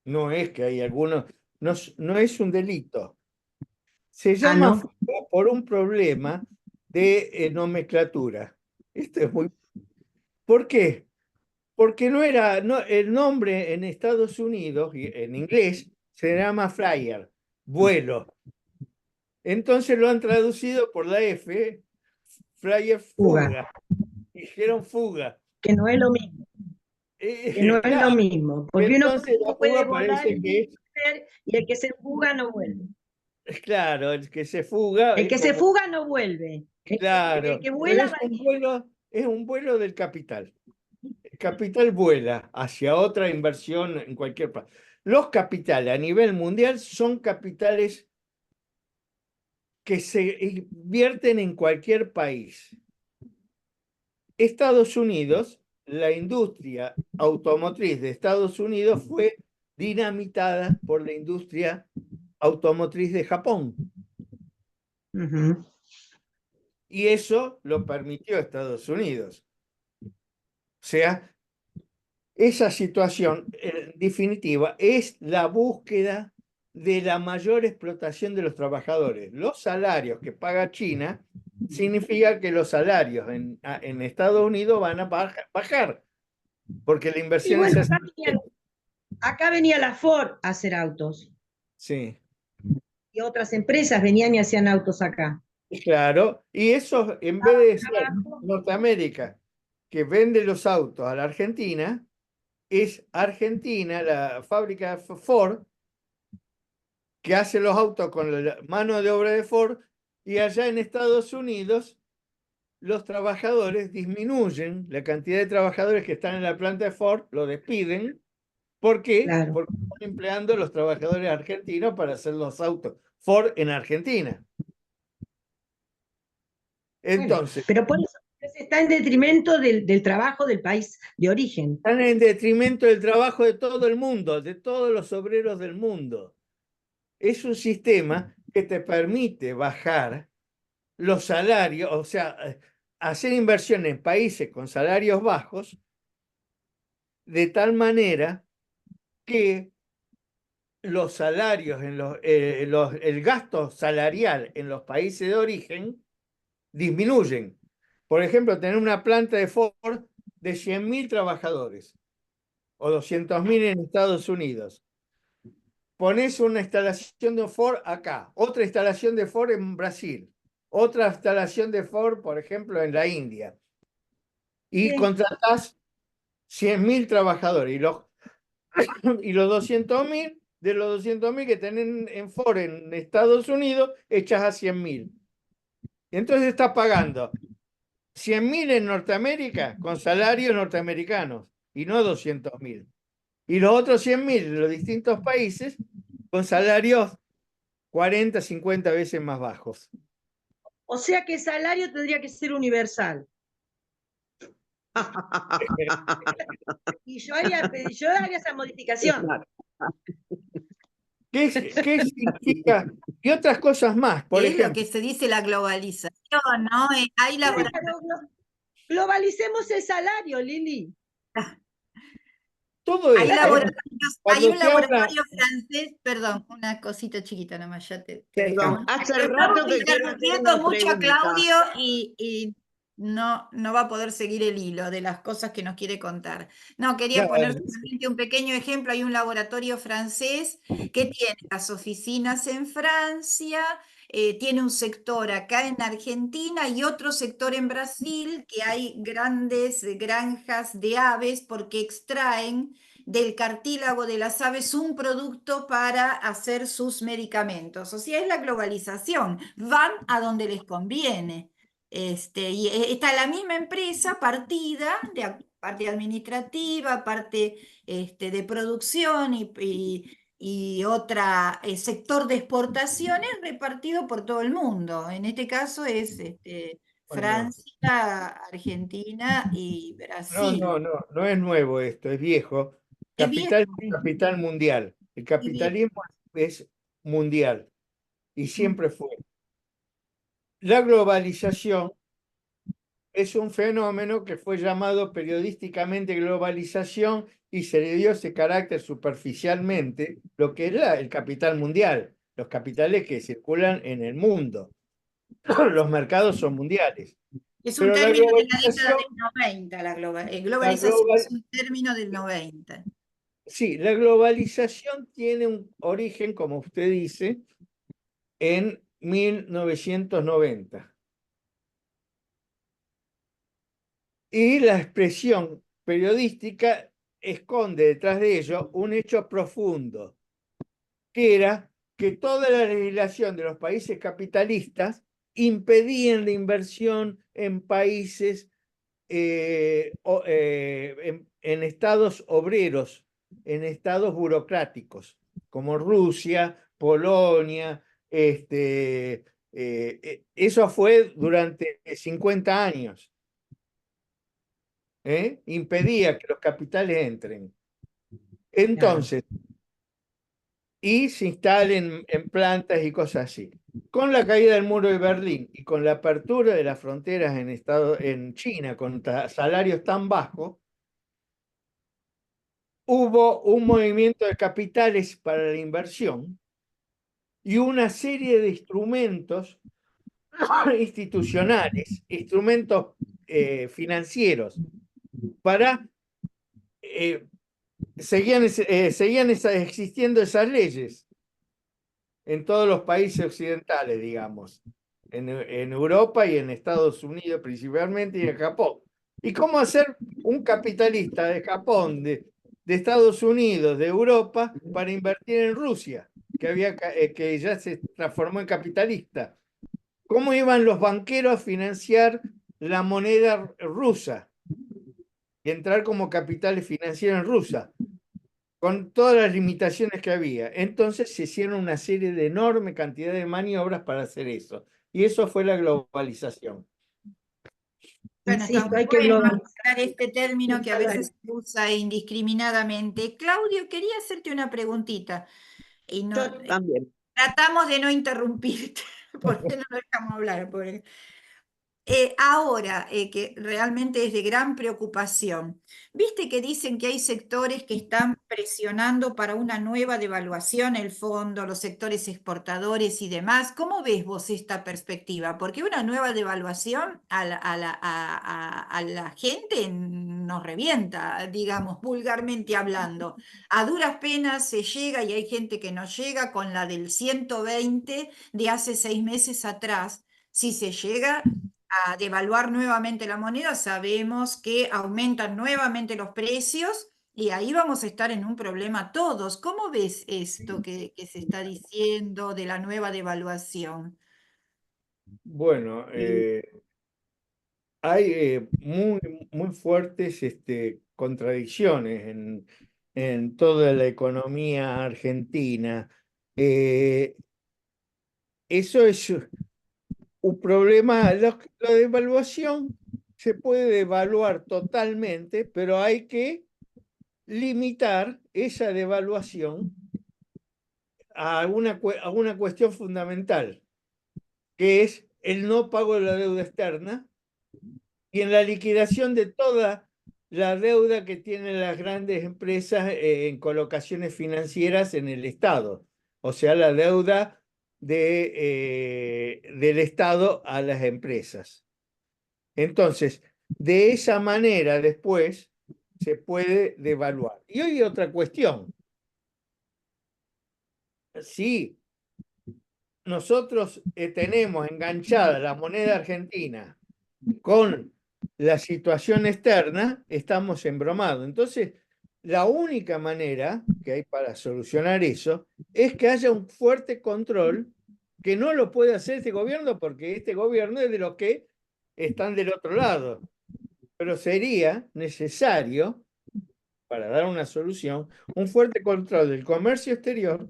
No es que hay algunos, no es un delito. Se Ah, llama no. fuga por un problema de nomenclatura. Esto es muy... ¿Por qué? Porque el nombre en Estados Unidos, y en inglés, se llama flyer, vuelo. Entonces lo han traducido por la F, flyer, fuga. Dijeron fuga. Que no es lo mismo, que no es Claro, lo mismo, porque uno entonces la puede fuga volar parece que y el que se fuga no vuelve. es, claro, el que se fuga El es que se como, fuga no vuelve. El claro, que pero vuela va. es un vuelo del capital. El capital vuela hacia otra inversión en cualquier parte. Los capitales a nivel mundial son capitales que se invierten en cualquier país. Estados Unidos, la industria automotriz de Estados Unidos fue dinamitada por la industria automotriz de Japón. Ujú. Y eso lo permitió Estados Unidos. O sea, esa situación, en definitiva, es la búsqueda de la mayor explotación de los trabajadores. Los salarios que paga China significa que los salarios en Estados Unidos van a bajar, porque la Y inversión es bueno, así. acá venía la Ford a hacer autos. Sí, Y otras empresas venían y hacían autos acá. claro. Y eso, en vez de ser Norteamérica, que vende los autos a la Argentina, es Argentina, la fábrica Ford, que hace los autos con la mano de obra de Ford, y allá en Estados Unidos los trabajadores disminuyen, la cantidad de trabajadores que están en la planta de Ford, lo despiden. ¿Por qué? Claro. Porque están empleando a los trabajadores argentinos para hacer los autos Ford en Argentina. Bueno, Entonces, pero por eso está en detrimento del trabajo del país de origen. están en detrimento del trabajo de todo el mundo, de todos los obreros del mundo. Es un sistema que te permite bajar los salarios, o sea, hacer inversión en países con salarios bajos, de tal manera que los salarios, el gasto salarial en los países de origen disminuyen. Por ejemplo, tener una planta de Ford de 100.000 trabajadores o 200.000 en Estados Unidos. Pones una instalación de Ford acá, otra instalación de Ford en Brasil, otra instalación de Ford, por ejemplo, en la India, y Sí. contratás 100.000 trabajadores y los 200.000, de los 200.000 que tienen en Ford en Estados Unidos, echas a 100.000. Entonces estás pagando 100.000 en Norteamérica con salarios norteamericanos y no 200.000. Y los otros 100.000 en los distintos países con salarios 40, 50 veces más bajos. O sea que el salario tendría que ser universal. Y yo haría esa modificación. ¿Qué significa? Y otras cosas más, por Es lo ejemplo. que se dice la globalización, ¿no? Hay Claro, globalicemos el salario, Lili. Todo Hay esto, laboratorios, hay cuando un se habla, laboratorio francés, perdón, una cosita chiquita nomás, ya te Perdón, dejamos. hace Lo estamos rato que quiero hacer interrumpiendo una mucho a pregunta. Claudio y no va a poder seguir el hilo de las cosas que nos quiere contar. No, quería poner solamente un pequeño ejemplo. Hay un laboratorio francés que tiene las oficinas en Francia, tiene un sector acá en Argentina y otro sector en Brasil, que hay grandes granjas de aves porque extraen del cartílago de las aves un producto para hacer sus medicamentos. O sea, es la globalización. Van a donde les conviene. Y está la misma empresa partida, de parte administrativa, parte de producción y otra sector de exportaciones repartido por todo el mundo. En este caso es bueno, Francia, Argentina y Brasil. no es nuevo esto, es viejo. Es bien, Capital es capital mundial. El es bien. capitalismo es mundial y siempre fue. La globalización es un fenómeno que fue llamado periodísticamente globalización y se le dio ese carácter superficialmente, lo que era el capital mundial, los capitales que circulan en el mundo. Los mercados son mundiales. Es un Pero la término de la década globalización, del 90, la globalización es global, un término del 90. sí, la globalización tiene un origen, como usted dice, en 1990. Y la expresión periodística esconde detrás de ello un hecho profundo, que era que toda la legislación de los países capitalistas impedían la inversión en países, en estados obreros, en estados burocráticos, como Rusia, Polonia. Eso fue durante 50 años. Impedía que los capitales entren. Entonces, y se instalen en plantas y cosas así. Con la caída del muro de Berlín y con la apertura de las fronteras en China con salarios tan bajos, hubo un movimiento de capitales para la inversión y una serie de instrumentos institucionales, instrumentos financieros para... seguían existiendo esas leyes en todos los países occidentales, digamos, en Europa y en Estados Unidos principalmente y en Japón. ¿Y cómo hacer un capitalista de Japón, de Estados Unidos, de Europa, para invertir en Rusia, que ya se transformó en capitalista? ¿Cómo iban los banqueros a financiar la moneda rusa y entrar como capitales financieros en Rusia? Con todas las limitaciones que había. Entonces se hicieron una serie de enorme cantidad de maniobras para hacer eso. Y eso fue la globalización. Bueno, está Insisto, muy hay que bueno globalizar. aclarar este término que a veces se usa indiscriminadamente. Claudio, quería hacerte una preguntita y no, Yo también. tratamos de no interrumpirte porque no lo dejamos hablar. Ahora, que realmente es de gran preocupación, viste que dicen que hay sectores que están presionando para una nueva devaluación, el fondo, los sectores exportadores y demás. ¿Cómo ves vos esta perspectiva? Porque una nueva devaluación a la gente nos revienta, digamos, vulgarmente hablando. A duras penas se llega y hay gente que no llega con la del 120 de hace 6 meses atrás. Si se llega a devaluar nuevamente la moneda, sabemos que aumentan nuevamente los precios y ahí vamos a estar en un problema todos. ¿Cómo ves esto que se está diciendo de la nueva devaluación? Bueno, hay muy, muy fuertes contradicciones en toda la economía argentina. Eso es un problema. La devaluación se puede devaluar totalmente, pero hay que limitar esa devaluación a una cuestión fundamental, que es el no pago de la deuda externa y en la liquidación de toda la deuda que tienen las grandes empresas en colocaciones financieras en el Estado, o sea, la deuda del Estado a las empresas. Entonces, de esa manera después se puede devaluar. Y hoy hay otra cuestión. Si nosotros tenemos enganchada la moneda argentina con la situación externa, estamos embromados. Entonces, la única manera que hay para solucionar eso es que haya un fuerte control que no lo puede hacer este gobierno porque este gobierno es de los que están del otro lado. Pero sería necesario, para dar una solución, un fuerte control del comercio exterior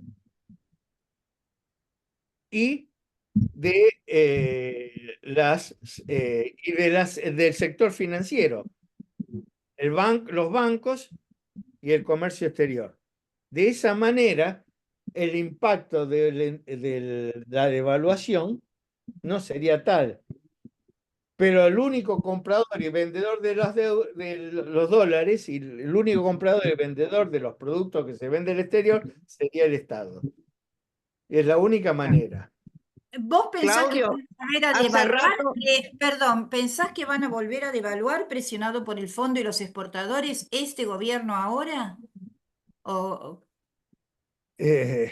y del sector financiero, los bancos y el comercio exterior. De esa manera, el impacto de la devaluación no sería tal. Pero el único comprador y vendedor de los dólares y el único comprador y vendedor de los productos que se venden al exterior sería el Estado. Es la única manera. ¿Vos pensás que Claudio, van a volver a hace devaluar? rato, Perdón, ¿pensás que van a volver a devaluar presionado por el fondo y los exportadores este gobierno ahora? ¿O Es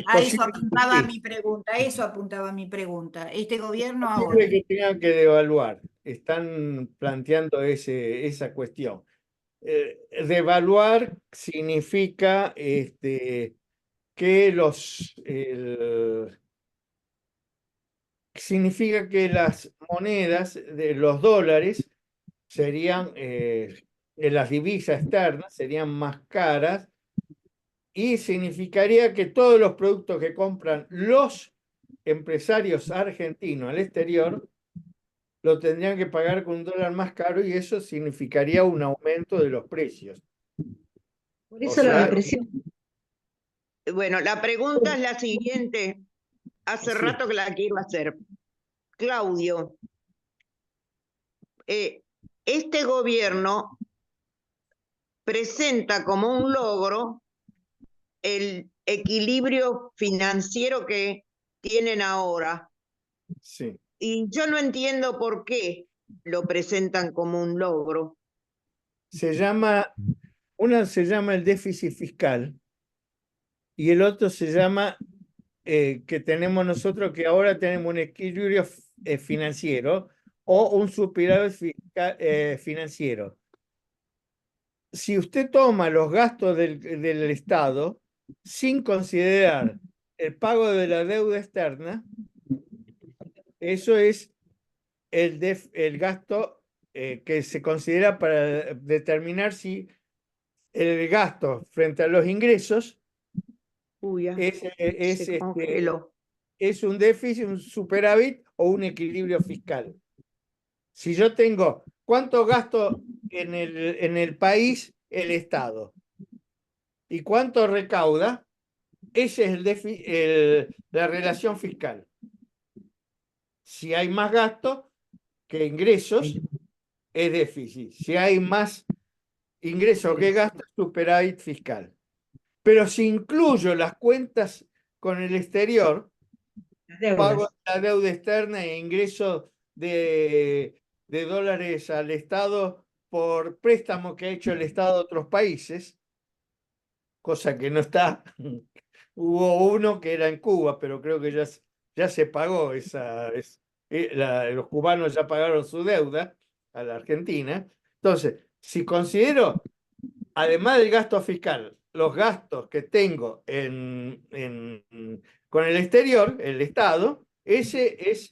a eso posible que apuntaba sí. mi pregunta, a eso apuntaba mi pregunta. Este gobierno ahora. Posible que tengan que devaluar. Están planteando esa cuestión. Devaluar significa que significa que las monedas de los dólares serían, las divisas externas serían más caras y significaría que todos los productos que compran los empresarios argentinos al exterior lo tendrían que pagar con un dólar más caro y eso significaría un aumento de los precios. Por O eso la sea, represión. bueno, la pregunta es la siguiente. Hace sí, rato que la quiero hacer. Claudio, este gobierno presenta como un logro el equilibrio financiero que tienen ahora. sí. Y yo no entiendo por qué lo presentan como un logro. Una se llama el déficit fiscal y el otro se llama que tenemos nosotros, que ahora tenemos un equilibrio financiero o un superávit financiero. Si usted toma los gastos del Estado sin considerar el pago de la deuda externa, eso es el gasto que se considera para determinar si el gasto frente a los ingresos Uy, ya, es, se congeló. es un déficit, un superávit o un equilibrio fiscal. Si yo tengo, ¿cuánto gasto en el país el Estado? ¿Y cuánto recauda? Esa es la relación fiscal. Si hay más gasto que ingresos, es déficit. Si hay más ingresos que gastos, superávit fiscal. Pero si incluyo las cuentas con el exterior, Las pago deudas. la deuda externa e ingreso de dólares al Estado por préstamos que ha hecho el Estado a otros países, cosa que no está. Hubo uno que era en Cuba, pero creo que ya se pagó los cubanos ya pagaron su deuda a la Argentina. Entonces, si considero, además del gasto fiscal, los gastos que tengo con el exterior, el Estado, ese es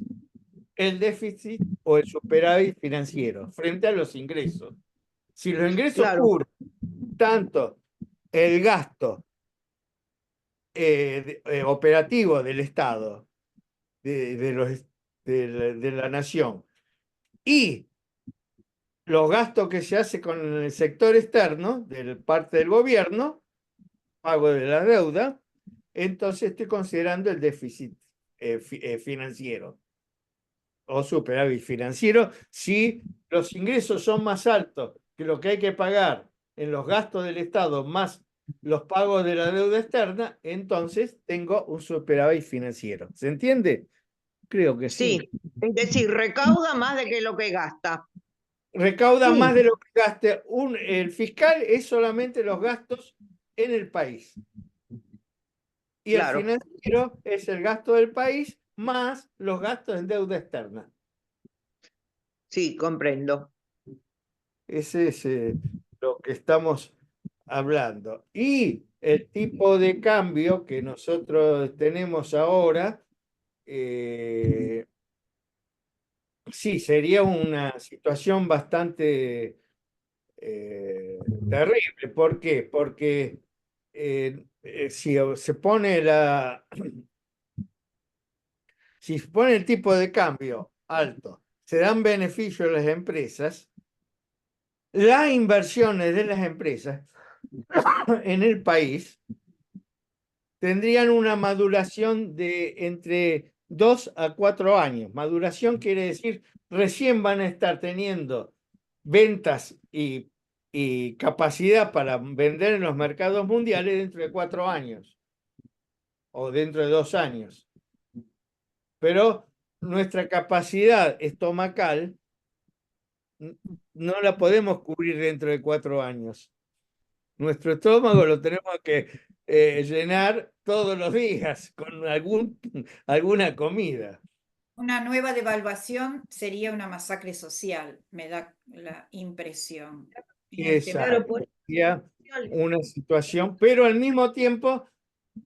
el déficit o el superávit financiero frente a los ingresos. Si los ingresos Claro, cubren tanto el gasto operativo del Estado, de la nación, y los gastos que se hace con el sector externo, de parte del gobierno, pago de la deuda, entonces estoy considerando el déficit financiero o superávit financiero si los ingresos son más altos que lo que hay que pagar en los gastos del Estado más los pagos de la deuda externa, entonces tengo un superávit financiero. ¿Se entiende? Creo que sí. sí. Es decir, recauda más de que lo que gasta. Recauda más Sí, de lo que gaste. El fiscal es solamente los gastos en el país. Y el Claro, financiero es el gasto del país más los gastos en deuda externa. sí, comprendo. Ese es lo que estamos hablando. Y el tipo de cambio que nosotros tenemos ahora, sí, sería una situación bastante terrible. ¿Por qué? Porque si se pone si se pone el tipo de cambio alto, se dan beneficios a las empresas, las inversiones de las empresas en el país tendrían una maduración de entre 2 a 4 años. Maduración quiere decir recién van a estar teniendo ventas y capacidad para vender en los mercados mundiales dentro de 4 años o dentro de 2 años. pero nuestra capacidad estomacal no la podemos cubrir dentro de 4 años. Nuestro estómago lo tenemos que llenar todos los días con alguna comida. Una nueva devaluación sería una masacre social, me da la impresión. En el tema- Claro, Exacto. por Sería una situación, pero al mismo tiempo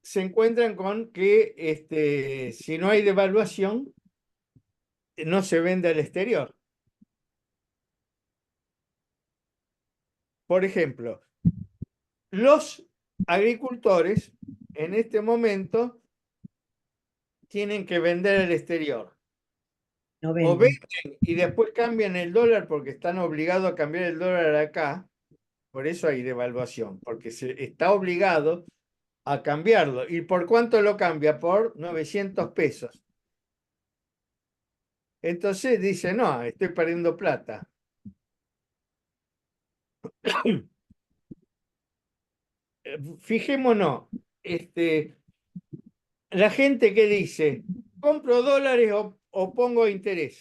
se encuentran con que si no hay devaluación, no se vende al exterior. Por ejemplo, los agricultores en este momento tienen que vender al exterior. no O venden. venden y después cambian el dólar porque están obligados a cambiar el dólar acá. Por eso hay devaluación, porque se está obligado a cambiarlo. ¿Y por cuánto lo cambia? Por 900 pesos. Entonces dice, no, estoy perdiendo plata. Fijémonos, la gente que dice, compro dólares o pongo interés.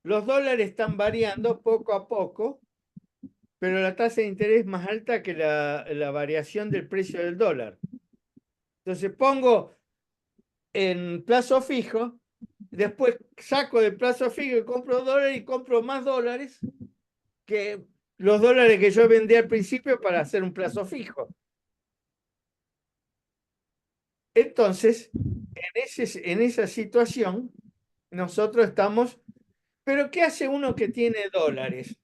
Los dólares están variando poco a poco, pero la tasa de interés es más alta que la variación del precio del dólar. Entonces pongo en plazo fijo, después saco del plazo fijo y compro dólares y compro más dólares que los dólares que yo vendí al principio para hacer un plazo fijo. Entonces, en esa situación, nosotros estamos, pero ¿qué hace uno que tiene dólares?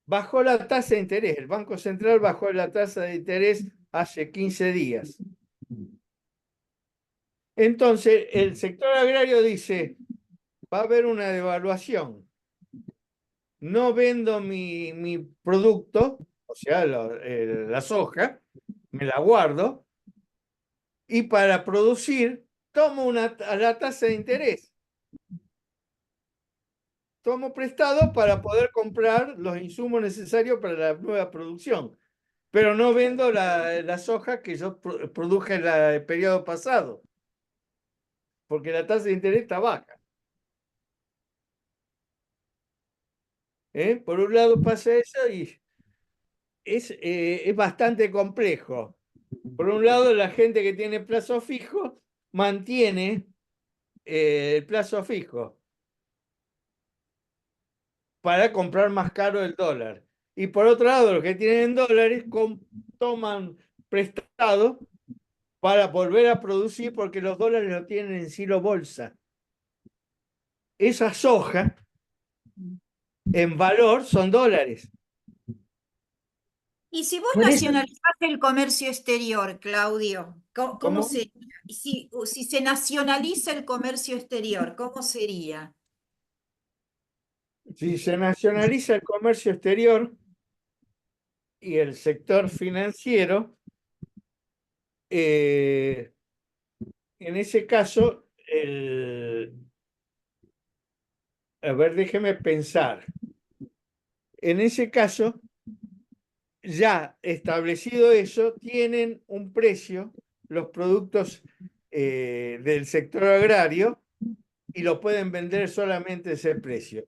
Bajó la tasa de interés, el Banco Central bajó la tasa de interés hace 15 días. Entonces, el sector agrario dice, va a haber una devaluación. No vendo mi producto, o sea, la soja, me la guardo, y para producir tomo la tasa de interés. Tomo prestado para poder comprar los insumos necesarios para la nueva producción, pero no vendo la soja que yo produje en el periodo pasado, porque la tasa de interés está baja. Por un lado pasa eso y es bastante complejo. Por un lado, la gente que tiene plazo fijo mantiene el plazo fijo para comprar más caro el dólar. Y por otro lado, los que tienen dólares toman prestado para volver a producir porque los dólares lo tienen en silo bolsa. Esa soja en valor son dólares. Y si vos Por eso, nacionalizás el comercio exterior, Claudio, ¿cómo ¿Cómo? sería? Si se nacionaliza el comercio exterior, ¿cómo sería? Si se nacionaliza el comercio exterior y el sector financiero, en ese caso, a ver, déjeme pensar. En ese caso, ya establecido eso, tienen un precio los productos del sector agrario y lo pueden vender solamente ese precio.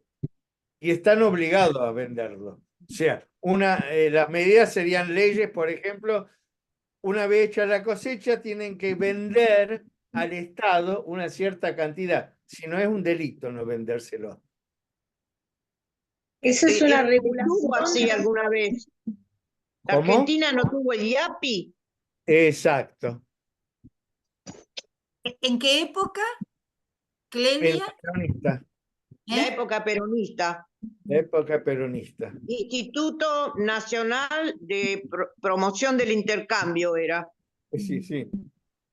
Y están obligados a venderlo. O sea, las medidas serían leyes, por ejemplo, una vez hecha la cosecha, tienen que vender al Estado una cierta cantidad. Si no es un delito no vendérselo. eso es una ¿Tuvo así regulación. alguna vez? ¿La ¿Cómo? Argentina no tuvo el IAPI? Exacto. ¿En qué época, En Clelia? la peronista, La ¿Eh? época peronista. la época peronista. Instituto Nacional de Promoción del Intercambio era. Sí, sí.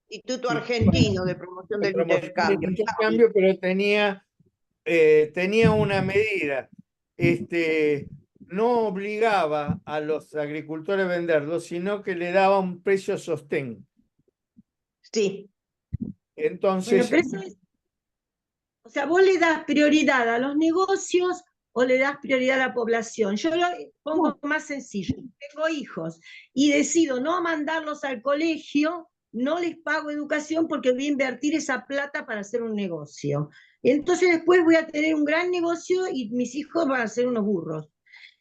Instituto Sí. Argentino de Promoción De del promoción del Intercambio. intercambio, pero tenía una medida. No obligaba a los agricultores a venderlo, sino que le daba un precio sostén. Sí. Bueno, Entonces, pero eso es, o sea, vos le das prioridad a los negocios o le das prioridad a la población. Yo lo pongo más sencillo. Tengo hijos y decido no mandarlos al colegio no les pago educación porque voy a invertir esa plata para hacer un negocio. Entonces después voy a tener un gran negocio y mis hijos van a ser unos burros.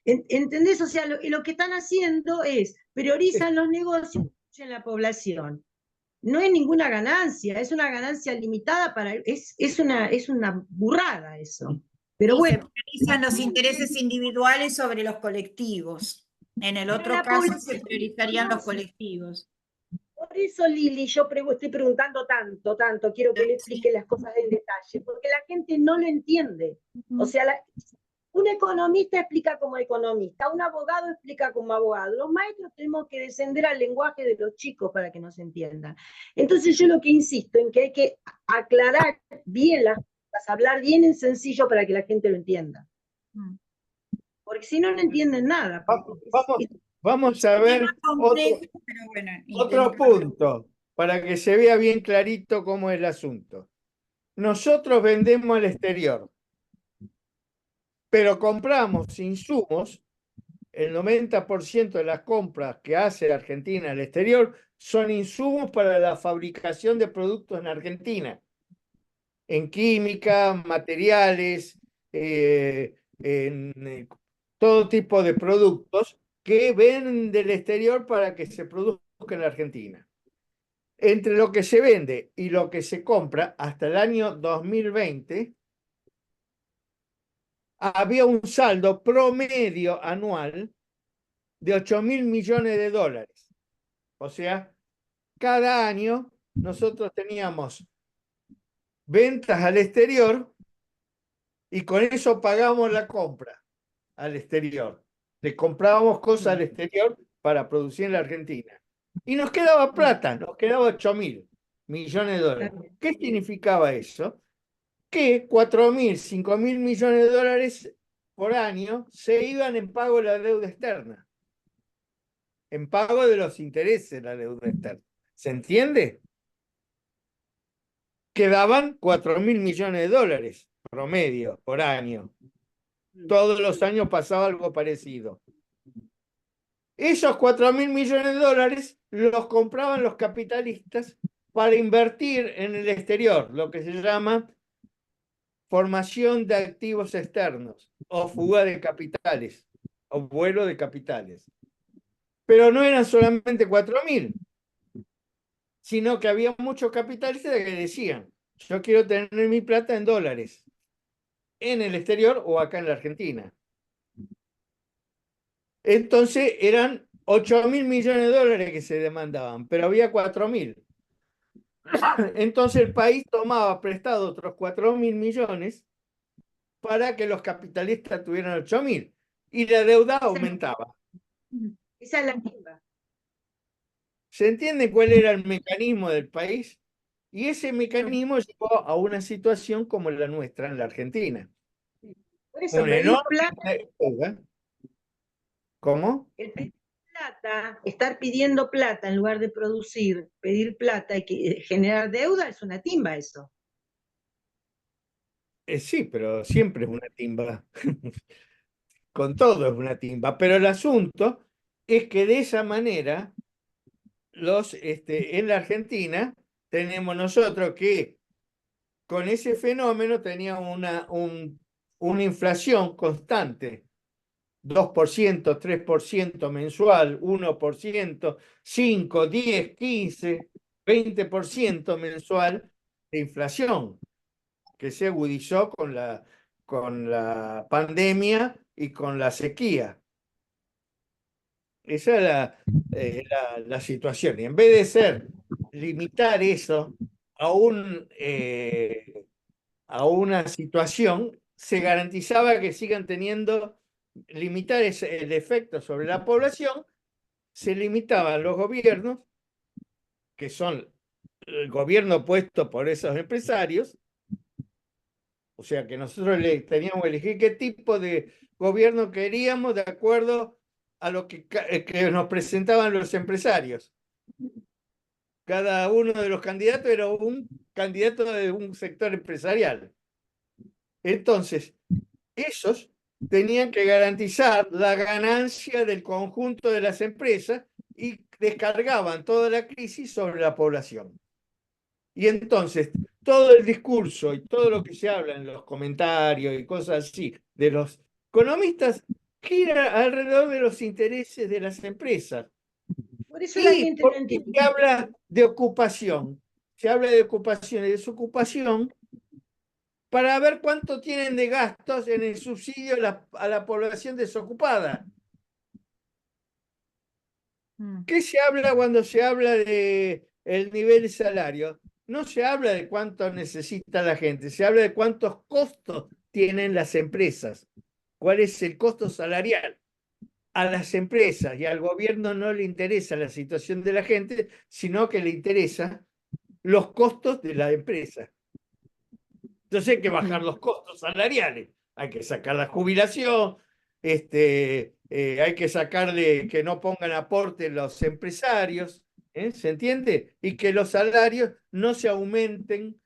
¿Entendés? O sea, lo que están haciendo es, priorizan los negocios en la población. No es ninguna ganancia, es una ganancia limitada es una burrada eso. Pero Y se bueno, priorizan los intereses individuales sobre los colectivos. En el otro la caso se población priorizarían los conoce. colectivos. Por eso, Lili, yo estoy preguntando tanto, quiero que me Sí. explique las cosas en detalle, porque la gente no lo entiende. O sea, un economista explica como economista, un abogado explica como abogado. Los maestros tenemos que descender al lenguaje de los chicos para que nos entiendan. Entonces yo lo que insisto en que hay que aclarar bien las cosas, hablar bien en sencillo para que la gente lo entienda. Porque si no, no entienden nada. Vamos a Es ver más complejo, pero bueno, otro intento. punto para que se vea bien clarito cómo es el asunto. Nosotros vendemos al exterior, pero compramos insumos. El 90% de las compras que hace Argentina al exterior son insumos para la fabricación de productos en Argentina, en química, materiales, en todo tipo de productos que ven del exterior para que se produzca en la Argentina. Entre lo que se vende y lo que se compra hasta el año 2020, había un saldo promedio anual de 8.000 millones de dólares. O sea, cada año nosotros teníamos ventas al exterior y con eso pagamos la compra al exterior. Le comprábamos cosas al exterior para producir en la Argentina. Y nos quedaba plata, nos quedaba 8.000 millones de dólares. ¿Qué significaba eso? Que 4.000, 5.000 millones de dólares por año se iban en pago de la deuda externa, en pago de los intereses de la deuda externa. ¿Se entiende? Quedaban 4.000 millones de dólares promedio por año. Todos los años pasaba algo parecido. Esos 4.000 millones de dólares los compraban los capitalistas para invertir en el exterior, lo que se llama formación de activos externos o fuga de capitales o vuelo de capitales. Pero no eran solamente 4.000, sino que había muchos capitalistas que decían, yo quiero tener mi plata en dólares, en el exterior o acá en la Argentina. Entonces eran 8.000 millones de dólares que se demandaban, pero había 4.000. Entonces el país tomaba prestado otros 4.000 millones para que los capitalistas tuvieran 8.000 y la deuda aumentaba. Esa es la timba. ¿Se entiende cuál era el mecanismo del país? Y ese mecanismo llevó a una situación como la nuestra en la Argentina. Por eso, Una pedir enorme plata, deuda. ¿Cómo? el pedir plata, estar pidiendo plata en lugar de producir, pedir plata y generar deuda es una timba eso. Sí, pero siempre es una timba. Con todo es una timba. Pero el asunto es que de esa manera, en la Argentina, tenemos nosotros que con ese fenómeno teníamos una inflación constante. 2%, 3% mensual, 1%, 5, 10, 15, 20% mensual de inflación, que se agudizó con la pandemia y con la sequía. Esa es la situación. Y en vez de limitar eso a, a una situación, se garantizaba que sigan teniendo, limitar el efecto sobre la población, se limitaban los gobiernos, que son el gobierno puesto por esos empresarios, o sea que nosotros teníamos que elegir qué tipo de gobierno queríamos de acuerdo a lo que nos presentaban los empresarios. Cada uno de los candidatos era un candidato de un sector empresarial. Entonces, esos tenían que garantizar la ganancia del conjunto de las empresas y descargaban toda la crisis sobre la población. Y entonces todo el discurso y todo lo que se habla en los comentarios y cosas así de los economistas gira alrededor de los intereses de las empresas. Por eso la ¿Y gente por no qué entiende. se habla de ocupación? Se habla de ocupación y desocupación para ver cuánto tienen de gastos en el subsidio a la población desocupada. ¿Qué se habla cuando se habla de el nivel de salario? No se habla de cuánto necesita la gente, se habla de cuántos costos tienen las empresas. ¿Cuál es el costo salarial? A las empresas y al gobierno no le interesa la situación de la gente, sino que le interesa los costos de la empresa. Entonces hay que bajar los costos salariales, hay que sacar la jubilación, hay que sacarle que no pongan aporte los empresarios, ¿se entiende? Y que los salarios no se aumenten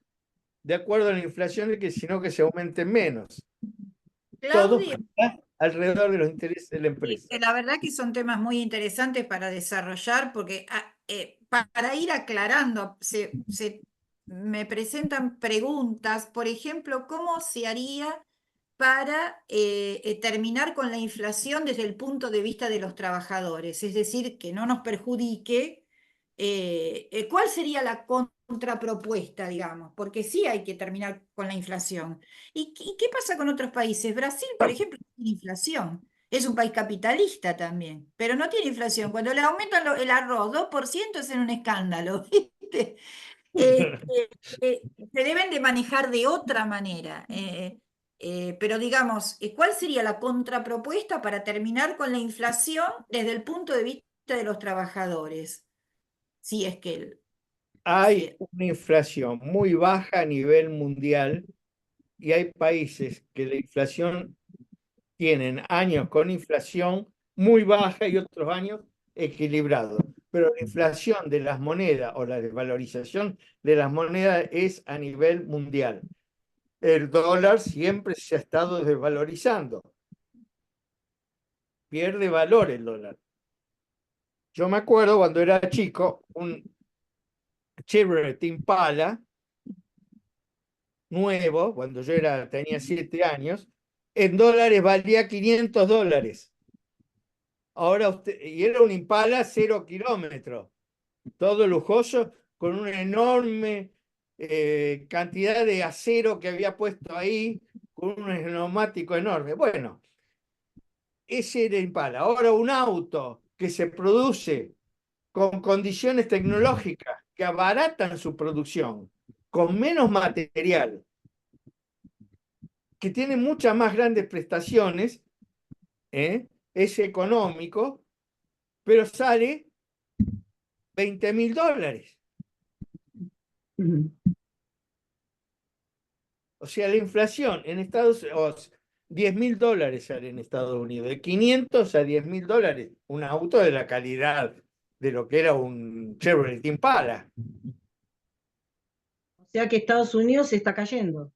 de acuerdo a la inflación, sino que se aumenten menos. Todo Claudio, alrededor de los intereses de la empresa. la verdad que son temas muy interesantes para desarrollar porque para ir aclarando, me presentan preguntas, por ejemplo, ¿cómo se haría para terminar con la inflación desde el punto de vista de los trabajadores? Es decir, que no nos perjudique. ¿Cuál sería la contrapropuesta, digamos? Porque sí hay que terminar con la inflación. ¿Y qué pasa con otros países? Brasil, por ejemplo, tiene inflación. Es un país capitalista también, pero no tiene inflación. Cuando le aumentan el arroz 2% es en un escándalo, ¿viste? Este, se deben de manejar de otra manera. Pero digamos, ¿cuál sería la contrapropuesta para terminar con la inflación desde el punto de vista de los trabajadores? Si es que Hay una inflación muy baja a nivel mundial y hay países que la inflación tienen años con inflación muy baja y otros años equilibrados. Pero la inflación de las monedas o la desvalorización de las monedas es a nivel mundial. El dólar siempre se ha estado desvalorizando. Pierde valor el dólar. Yo me acuerdo cuando era chico, un Chevrolet Impala nuevo, cuando yo tenía 7 años, en dólares valía $500. Ahora y era un Impala 0 kilómetros, todo lujoso, con una enorme cantidad de acero que había puesto ahí, con un neumático enorme. Bueno, ese era Impala. Ahora un auto que se produce con condiciones tecnológicas que abaratan su producción, con menos material, que tiene muchas más grandes prestaciones, es económico, pero sale $20.000. O sea, la inflación en Estados Unidos, $10.000 sale en Estados Unidos, de 500 a $10.000, un auto de la calidad de lo que era un Chevrolet Impala. O sea que Estados Unidos se está cayendo.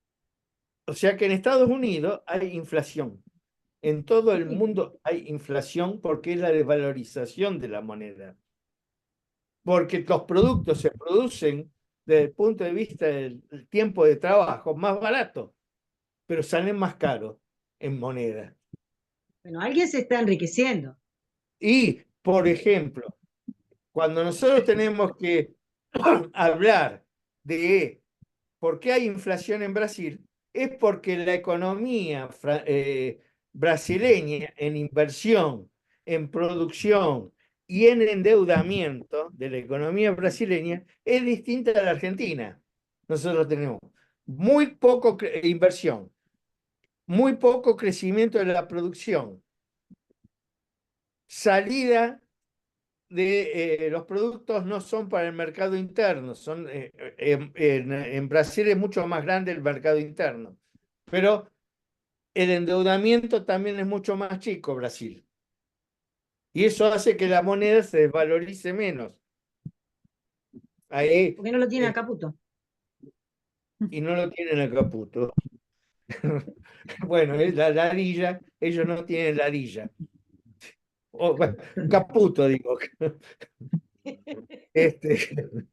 O sea que en Estados Unidos hay inflación. En todo el Sí. mundo hay inflación porque es la desvalorización de la moneda. Porque los productos se producen desde el punto de vista del tiempo de trabajo más barato, pero salen más caros en moneda. Bueno, alguien se está enriqueciendo. Y, por ejemplo, cuando nosotros tenemos que hablar de por qué hay inflación en Brasil, es porque la economía brasileña en inversión, en producción y en endeudamiento de la economía brasileña es distinta a la Argentina. Nosotros tenemos muy poco inversión, muy poco crecimiento de la producción, salida de los productos no son para el mercado interno, son, en Brasil es mucho más grande el mercado interno, pero el endeudamiento también es mucho más chico, Brasil. Y eso hace que la moneda se desvalorice menos. Ahí, ¿Por qué no lo tiene a Caputo? y no lo tienen a Caputo. Bueno, es la ladilla, ellos no tienen ladilla. Bueno, Caputo, digo. Este,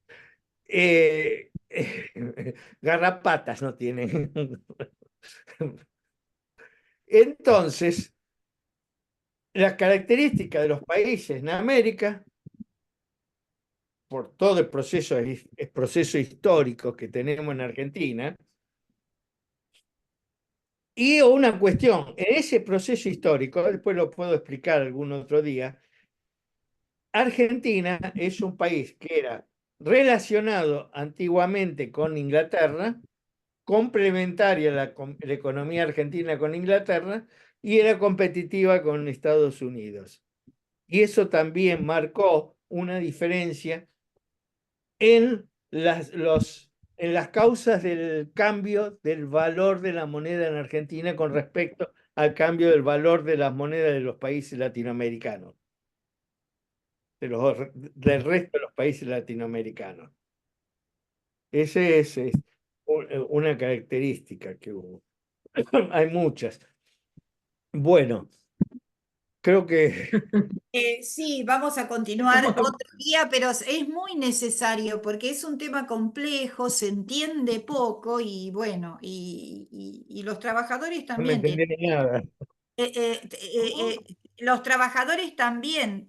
eh, garrapatas no tienen. Entonces, las características de los países en América, por todo el proceso histórico que tenemos en Argentina, y una cuestión, en ese proceso histórico, después lo puedo explicar algún otro día, Argentina es un país que era relacionado antiguamente con Inglaterra, complementaria la economía argentina con Inglaterra, y era competitiva con Estados Unidos. Y eso también marcó una diferencia en las causas del cambio del valor de la moneda en Argentina con respecto al cambio del valor de las monedas de los países latinoamericanos, del resto de los países latinoamericanos. Esa es una característica que hubo. Hay muchas. Bueno, creo que Sí, vamos a continuar otro día, pero es muy necesario porque es un tema complejo, se entiende poco y bueno, y los trabajadores no me también entendieron nada. los trabajadores también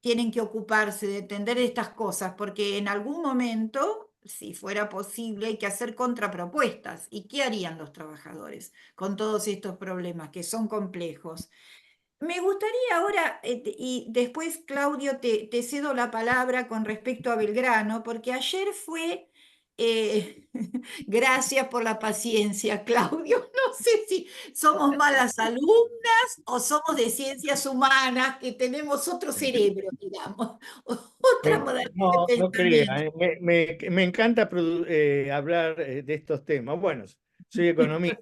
tienen que ocuparse de entender estas cosas, porque en algún momento, si fuera posible, hay que hacer contrapropuestas. ¿Y qué harían los trabajadores con todos estos problemas que son complejos? Me gustaría ahora, y después, Claudio, te cedo la palabra con respecto a Belgrano, porque ayer fue, gracias por la paciencia, Claudio, no sé si somos malas alumnas o somos de ciencias humanas, que tenemos otro cerebro, digamos, otra modalidad No, de no crea, pensamiento. me encanta hablar de estos temas. Bueno, soy economista.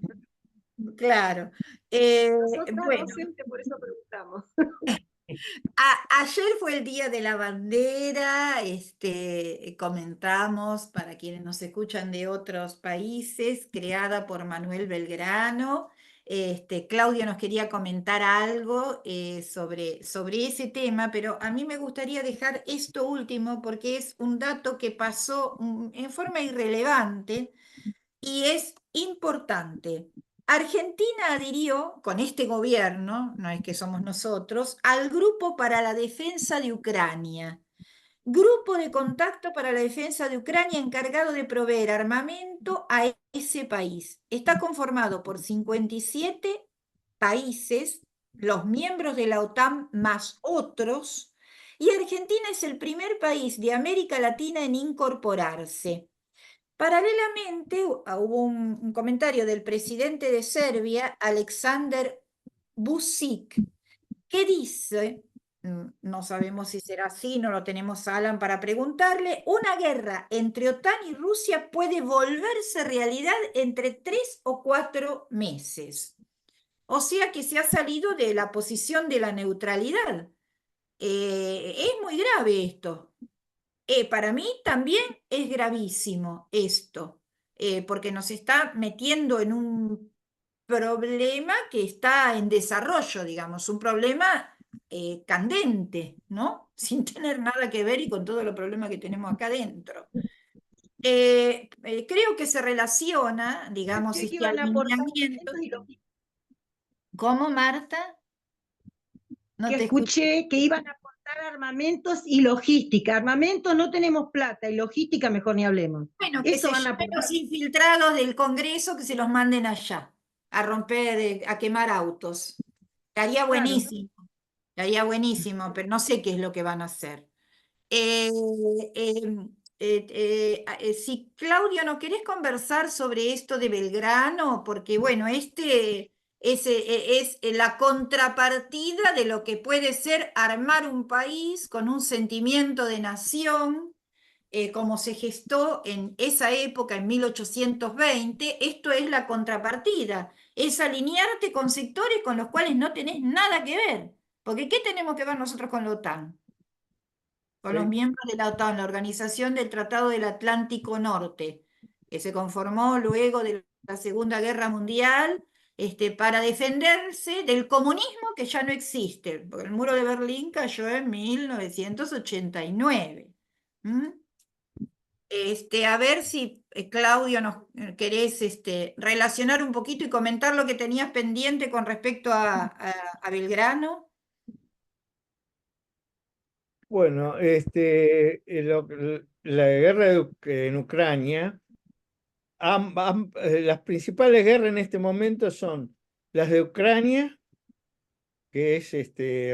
Claro. Nosotras Bueno. docentes, por eso preguntamos. Ayer fue el Día de la Bandera, comentamos para quienes nos escuchan de otros países, creada por Manuel Belgrano. Claudio nos quería comentar algo sobre ese tema, pero a mí me gustaría dejar esto último porque es un dato que pasó en forma irrelevante y es importante. Argentina adhirió con este gobierno, no es que somos nosotros, al Grupo para la Defensa de Ucrania. Grupo de contacto para la defensa de Ucrania encargado de proveer armamento a ese país. Está conformado por 57 países, los miembros de la OTAN más otros, y Argentina es el primer país de América Latina en incorporarse. Paralelamente, hubo un comentario del presidente de Serbia, Aleksandar Vučić, que dice, no sabemos si será así, no lo tenemos a Alan para preguntarle, una guerra entre OTAN y Rusia puede volverse realidad entre 3 o 4 meses. O sea que se ha salido de la posición de la neutralidad. Es muy grave esto. Para mí también es gravísimo esto, porque nos está metiendo en un problema que está en desarrollo, digamos, un problema candente, ¿no? Sin tener nada que ver y con todos los problemas que tenemos acá adentro. Creo que se relaciona, digamos, Escuché que este iban a aportar alineamiento. alimentos y logística. ¿Cómo, Marta? No Que te escuché. escuché que iban a aportar armamentos y logística. Armamentos no tenemos plata y logística mejor ni hablemos. Bueno, que Eso se van a llamen aportar. los infiltrados del Congreso que se los manden allá, a romper, a quemar autos. Estaría Claro. buenísimo, pero no sé qué es lo que van a hacer. Eh, si Claudio, ¿no querés conversar sobre esto de Belgrano? Porque bueno, es la contrapartida de lo que puede ser armar un país con un sentimiento de nación como se gestó en esa época, en 1820, esto es la contrapartida, es alinearte con sectores con los cuales no tenés nada que ver. Porque ¿qué tenemos que ver nosotros con la OTAN? Con los Sí. miembros de la OTAN, la Organización del Tratado del Atlántico Norte, que se conformó luego de la Segunda Guerra Mundial, para defenderse del comunismo que ya no existe, porque el muro de Berlín cayó en 1989. ¿Mm? A ver si, Claudio, nos querés relacionar un poquito y comentar lo que tenías pendiente con respecto a Belgrano. Bueno, la guerra en Ucrania, las principales guerras en este momento son las de Ucrania, que es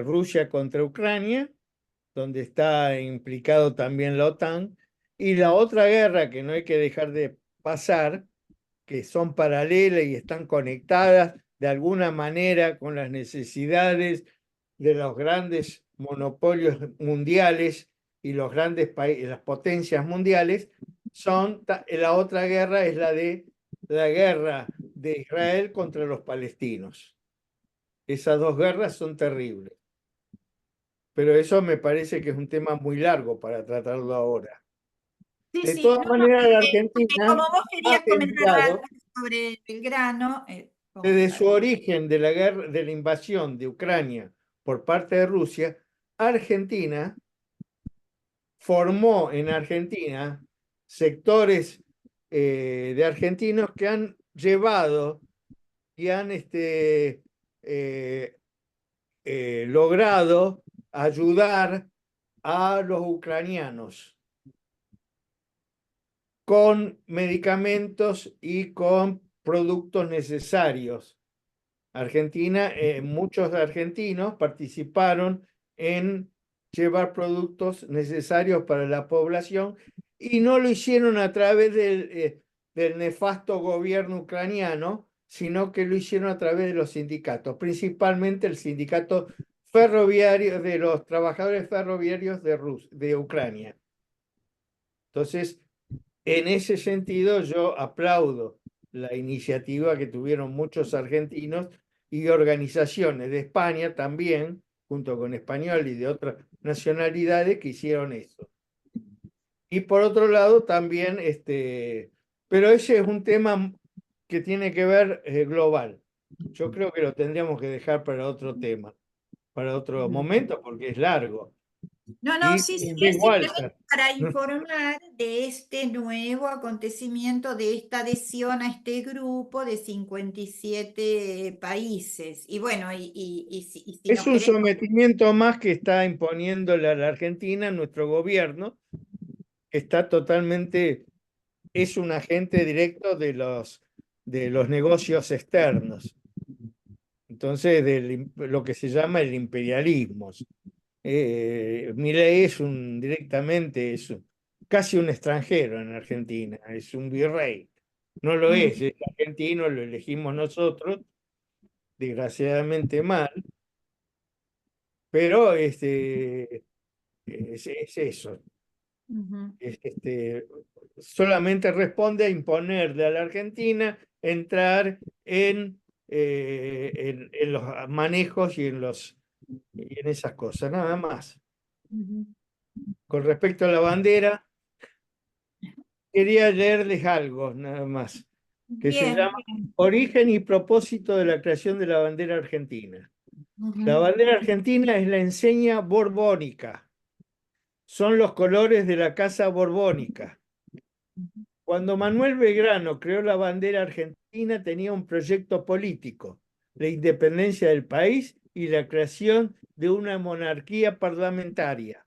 Rusia contra Ucrania, donde está implicado también la OTAN, y la otra guerra que no hay que dejar de pasar, que son paralelas y están conectadas de alguna manera con las necesidades de los grandes monopolios mundiales y los grandes países, las potencias mundiales, la otra guerra es la guerra de Israel contra los palestinos. Esas dos guerras son terribles. Pero eso me parece que es un tema muy largo para tratarlo ahora. Sí, De sí, todas no, maneras, la porque Argentina como vos ha querías comentar generado, algo sobre Belgrano, desde su origen de la guerra, de la invasión de Ucrania por parte de Rusia, Argentina formó en Argentina sectores de argentinos que han llevado y han logrado ayudar a los ucranianos con medicamentos y con productos necesarios. Argentina, muchos argentinos participaron en llevar productos necesarios para la población y no lo hicieron a través del nefasto gobierno ucraniano, sino que lo hicieron a través de los sindicatos, principalmente el sindicato ferroviario de los trabajadores ferroviarios de Ucrania. Entonces, en ese sentido, yo aplaudo la iniciativa que tuvieron muchos argentinos y organizaciones de España también, junto con españoles y de otras nacionalidades que hicieron eso. Y por otro lado, también, pero ese es un tema que tiene que ver global. Yo creo que lo tendríamos que dejar para otro tema, para otro momento, porque es largo. no, Y sí, sí, Big es Walter. simplemente para informar de este nuevo acontecimiento, de esta adhesión a este grupo de 57 países. Y bueno, si Es nos un querés... sometimiento más que está imponiéndole a la Argentina nuestro gobierno, que está totalmente, es un agente directo de los negocios externos. Entonces, lo que se llama el imperialismo. Milei directamente casi un extranjero en Argentina, es un virrey. No lo es argentino, lo elegimos nosotros, desgraciadamente mal, pero es eso. Ujú. Solamente responde a imponerle a la Argentina entrar en los manejos y en esas cosas, nada más. Con respecto a la bandera, quería leerles algo, nada más, que se Bien, llama bien. Origen y propósito de la creación de la bandera argentina. La Ujú. bandera argentina es la enseña borbónica. Son los colores de la Casa Borbónica. Cuando Manuel Belgrano creó la bandera argentina, tenía un proyecto político, la independencia del país y la creación de una monarquía parlamentaria.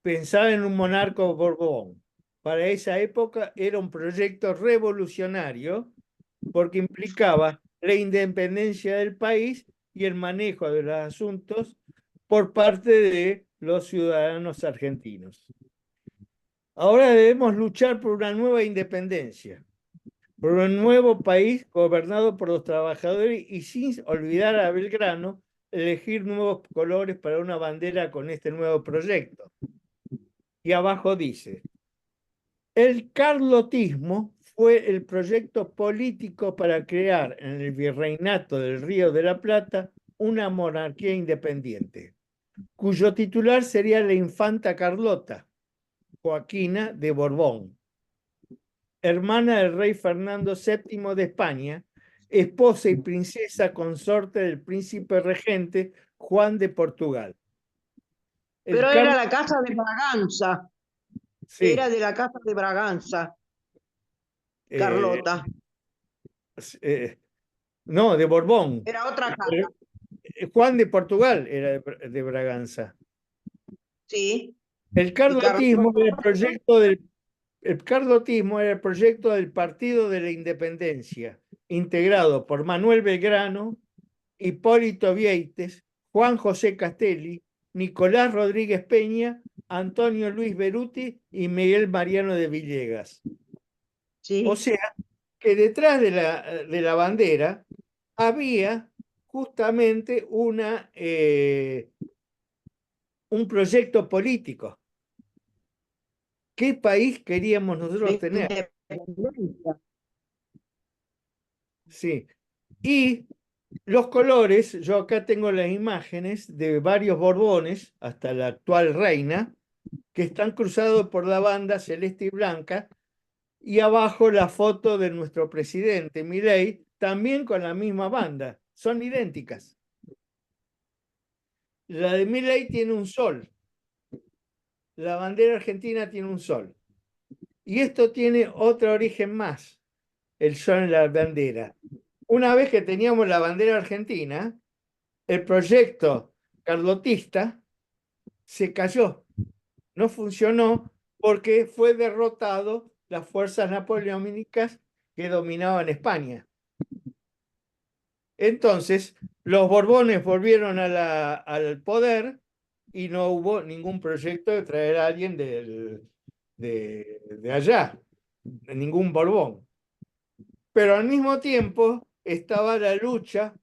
Pensaba en un monarca Borbón. Para esa época era un proyecto revolucionario porque implicaba la independencia del país y el manejo de los asuntos por parte de los ciudadanos argentinos. Ahora debemos luchar por una nueva independencia, por un nuevo país gobernado por los trabajadores y sin olvidar a Belgrano, elegir nuevos colores para una bandera con este nuevo proyecto. Y abajo dice, el carlotismo fue el proyecto político para crear en el virreinato del Río de la Plata una monarquía independiente, cuyo titular sería la infanta Carlota, Joaquina de Borbón, hermana del rey Fernando VII de España, esposa y princesa consorte del príncipe regente Juan de Portugal. Pero era la casa de Braganza, sí, era de la casa de Braganza, eh, Carlota. no, de Borbón. Era otra casa, Juan de Portugal era de Braganza. sí. El carlotismo era el carlotismo era el proyecto del Partido de la Independencia, integrado por Manuel Belgrano, Hipólito Vieites, Juan José Castelli, Nicolás Rodríguez Peña, Antonio Luis Beruti y Miguel Mariano de Villegas. Sí. O sea, que detrás de la bandera había justamente un proyecto político. ¿Qué país queríamos nosotros tener? Sí. Y los colores, yo acá tengo las imágenes de varios Borbones, hasta la actual reina, que están cruzados por la banda celeste y blanca, y abajo la foto de nuestro presidente, Milei, también con la misma banda. Son idénticas. La de Milei tiene un sol. La bandera argentina tiene un sol. Y esto tiene otro origen más, el sol en la bandera. Una vez que teníamos la bandera argentina, el proyecto carlotista se cayó, no funcionó porque fue derrotado las fuerzas napoleónicas que dominaban España. Entonces, los Borbones volvieron al poder y no hubo ningún proyecto de traer a alguien de allá, ningún Borbón. Pero al mismo tiempo estaba la lucha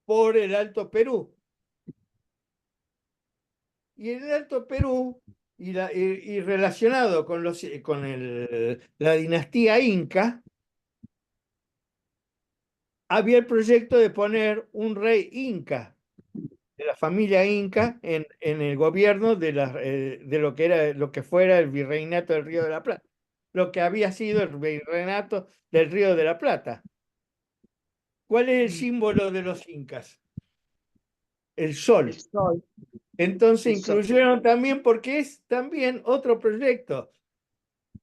por el Alto Perú. Y el Alto Perú, y relacionado con la dinastía inca, había el proyecto de poner un rey inca, de la familia inca, en el gobierno de lo que fuera el virreinato del Río de la Plata, lo que había sido el virreinato del Río de la Plata. ¿Cuál es el símbolo de los incas? El sol. El sol. Entonces El sol. incluyeron también, porque es también otro proyecto.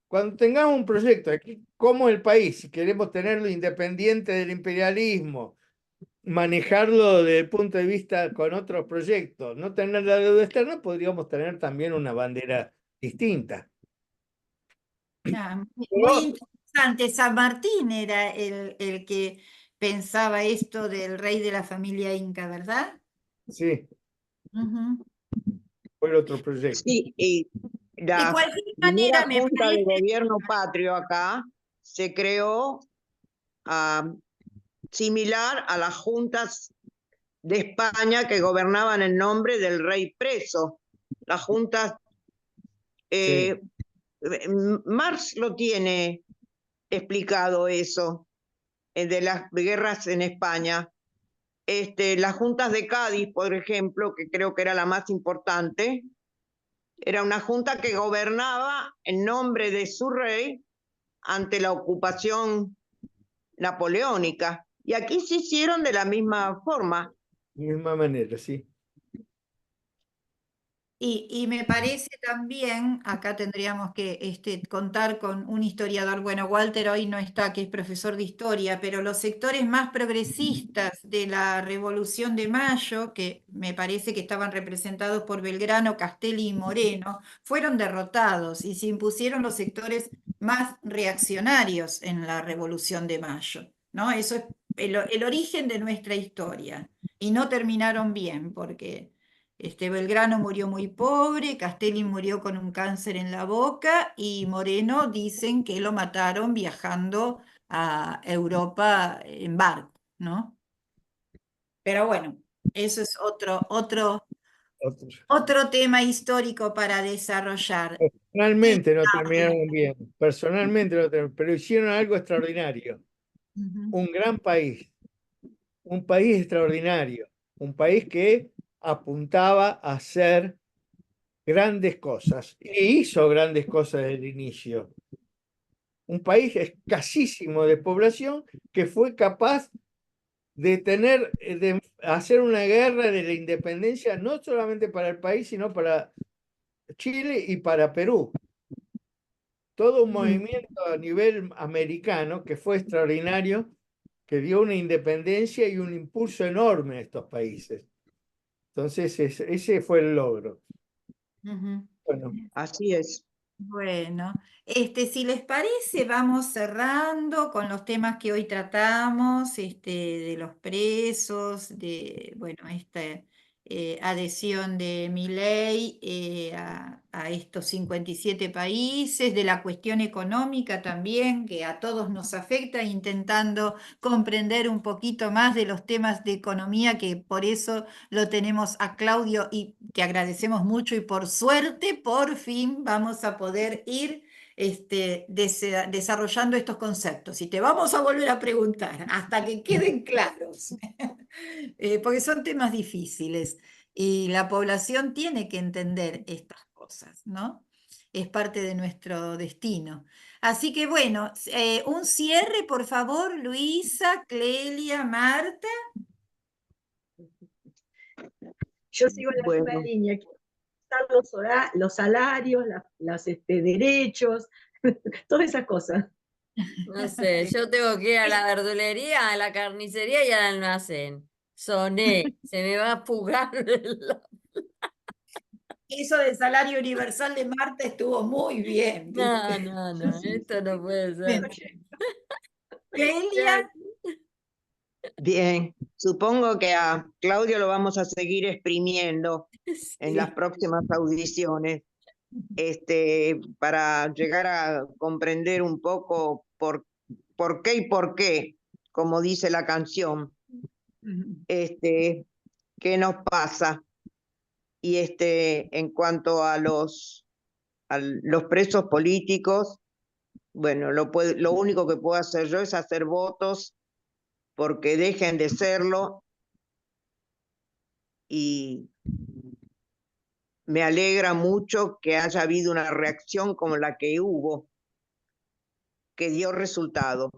Cuando tengamos un proyecto aquí, como el país, si queremos tenerlo independiente del imperialismo, manejarlo desde el punto de vista con otros proyectos, no tener la deuda externa, podríamos tener también una bandera distinta. Ah, muy Pero, interesante. San Martín era el que pensaba esto del rey de la familia inca, ¿verdad? sí, Ujú. fue el otro proyecto. Sí, y De la cualquier primera manera, me junta de parece. gobierno patrio acá se creó similar a las juntas de España que gobernaban en nombre del rey preso. Las juntas, Sí. Marx lo tiene explicado eso, de las guerras en España. Las juntas de Cádiz, por ejemplo, que creo que era la más importante, era una junta que gobernaba en nombre de su rey ante la ocupación napoleónica. Y aquí se hicieron de la misma forma. De la misma manera, sí. Y me parece también, acá tendríamos que contar con un historiador, bueno, Walter hoy no está, que es profesor de historia, pero los sectores más progresistas de la Revolución de Mayo, que me parece que estaban representados por Belgrano, Castelli y Moreno, fueron derrotados y se impusieron los sectores más reaccionarios en la Revolución de Mayo, ¿no? Eso es el origen de nuestra historia. Y no terminaron bien, porque Belgrano murió muy pobre, Castelli murió con un cáncer en la boca y Moreno dicen que lo mataron viajando a Europa en barco, ¿no? Pero bueno, eso es otro tema histórico para desarrollar. Personalmente no terminaron bien, personalmente no terminaron, pero hicieron algo extraordinario. Ujú. Un gran país, un país extraordinario, un país que apuntaba a hacer grandes cosas e hizo grandes cosas desde el inicio. Un país escasísimo de población que fue capaz de hacer una guerra de la independencia, no solamente para el país, sino para Chile y para Perú. Todo un movimiento a nivel americano que fue extraordinario, que dio una independencia y un impulso enorme a estos países. Entonces, ese fue el logro. Bueno, Así es. Bueno, si les parece, vamos cerrando con los temas que hoy tratamos, de los presos, de, bueno, esta adhesión de Milei a estos 57 países, de la cuestión económica también, que a todos nos afecta, intentando comprender un poquito más de los temas de economía, que por eso lo tenemos a Claudio y que agradecemos mucho, y por suerte, por fin vamos a poder ir desarrollando estos conceptos y te vamos a volver a preguntar hasta que queden claros, porque son temas difíciles y la población tiene que entender estas cosas, ¿no? Es parte de nuestro destino. Así que bueno, un cierre, por favor, Luisa, Clelia, Marta. Yo sigo la misma Bueno, línea, quiero usar los salarios, los derechos, todas esas cosas. No sé, yo tengo que ir a la verdulería, a la carnicería y al almacén. Soné, se me va a fugar Eso del salario universal de Marta estuvo muy bien, No, ¿viste? no, no, esto no puede ser. Clelia, bien. Supongo que a Claudio lo vamos a seguir exprimiendo en las sí. próximas audiciones, para llegar a comprender un poco por qué y por qué, como dice la canción, qué nos pasa. Y en cuanto a los presos políticos, bueno, lo único que puedo hacer yo es hacer votos porque dejen de serlo, y me alegra mucho que haya habido una reacción como la que hubo, que dio resultado.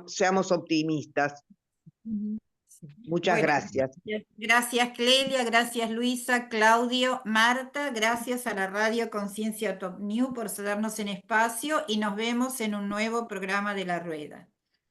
Seamos optimistas. Muchas Bueno, gracias. gracias Clelia, gracias Luisa, Claudio, Marta, gracias a la radio Conciencia Top New por cedernos en espacio y nos vemos en un nuevo programa de La Rueda.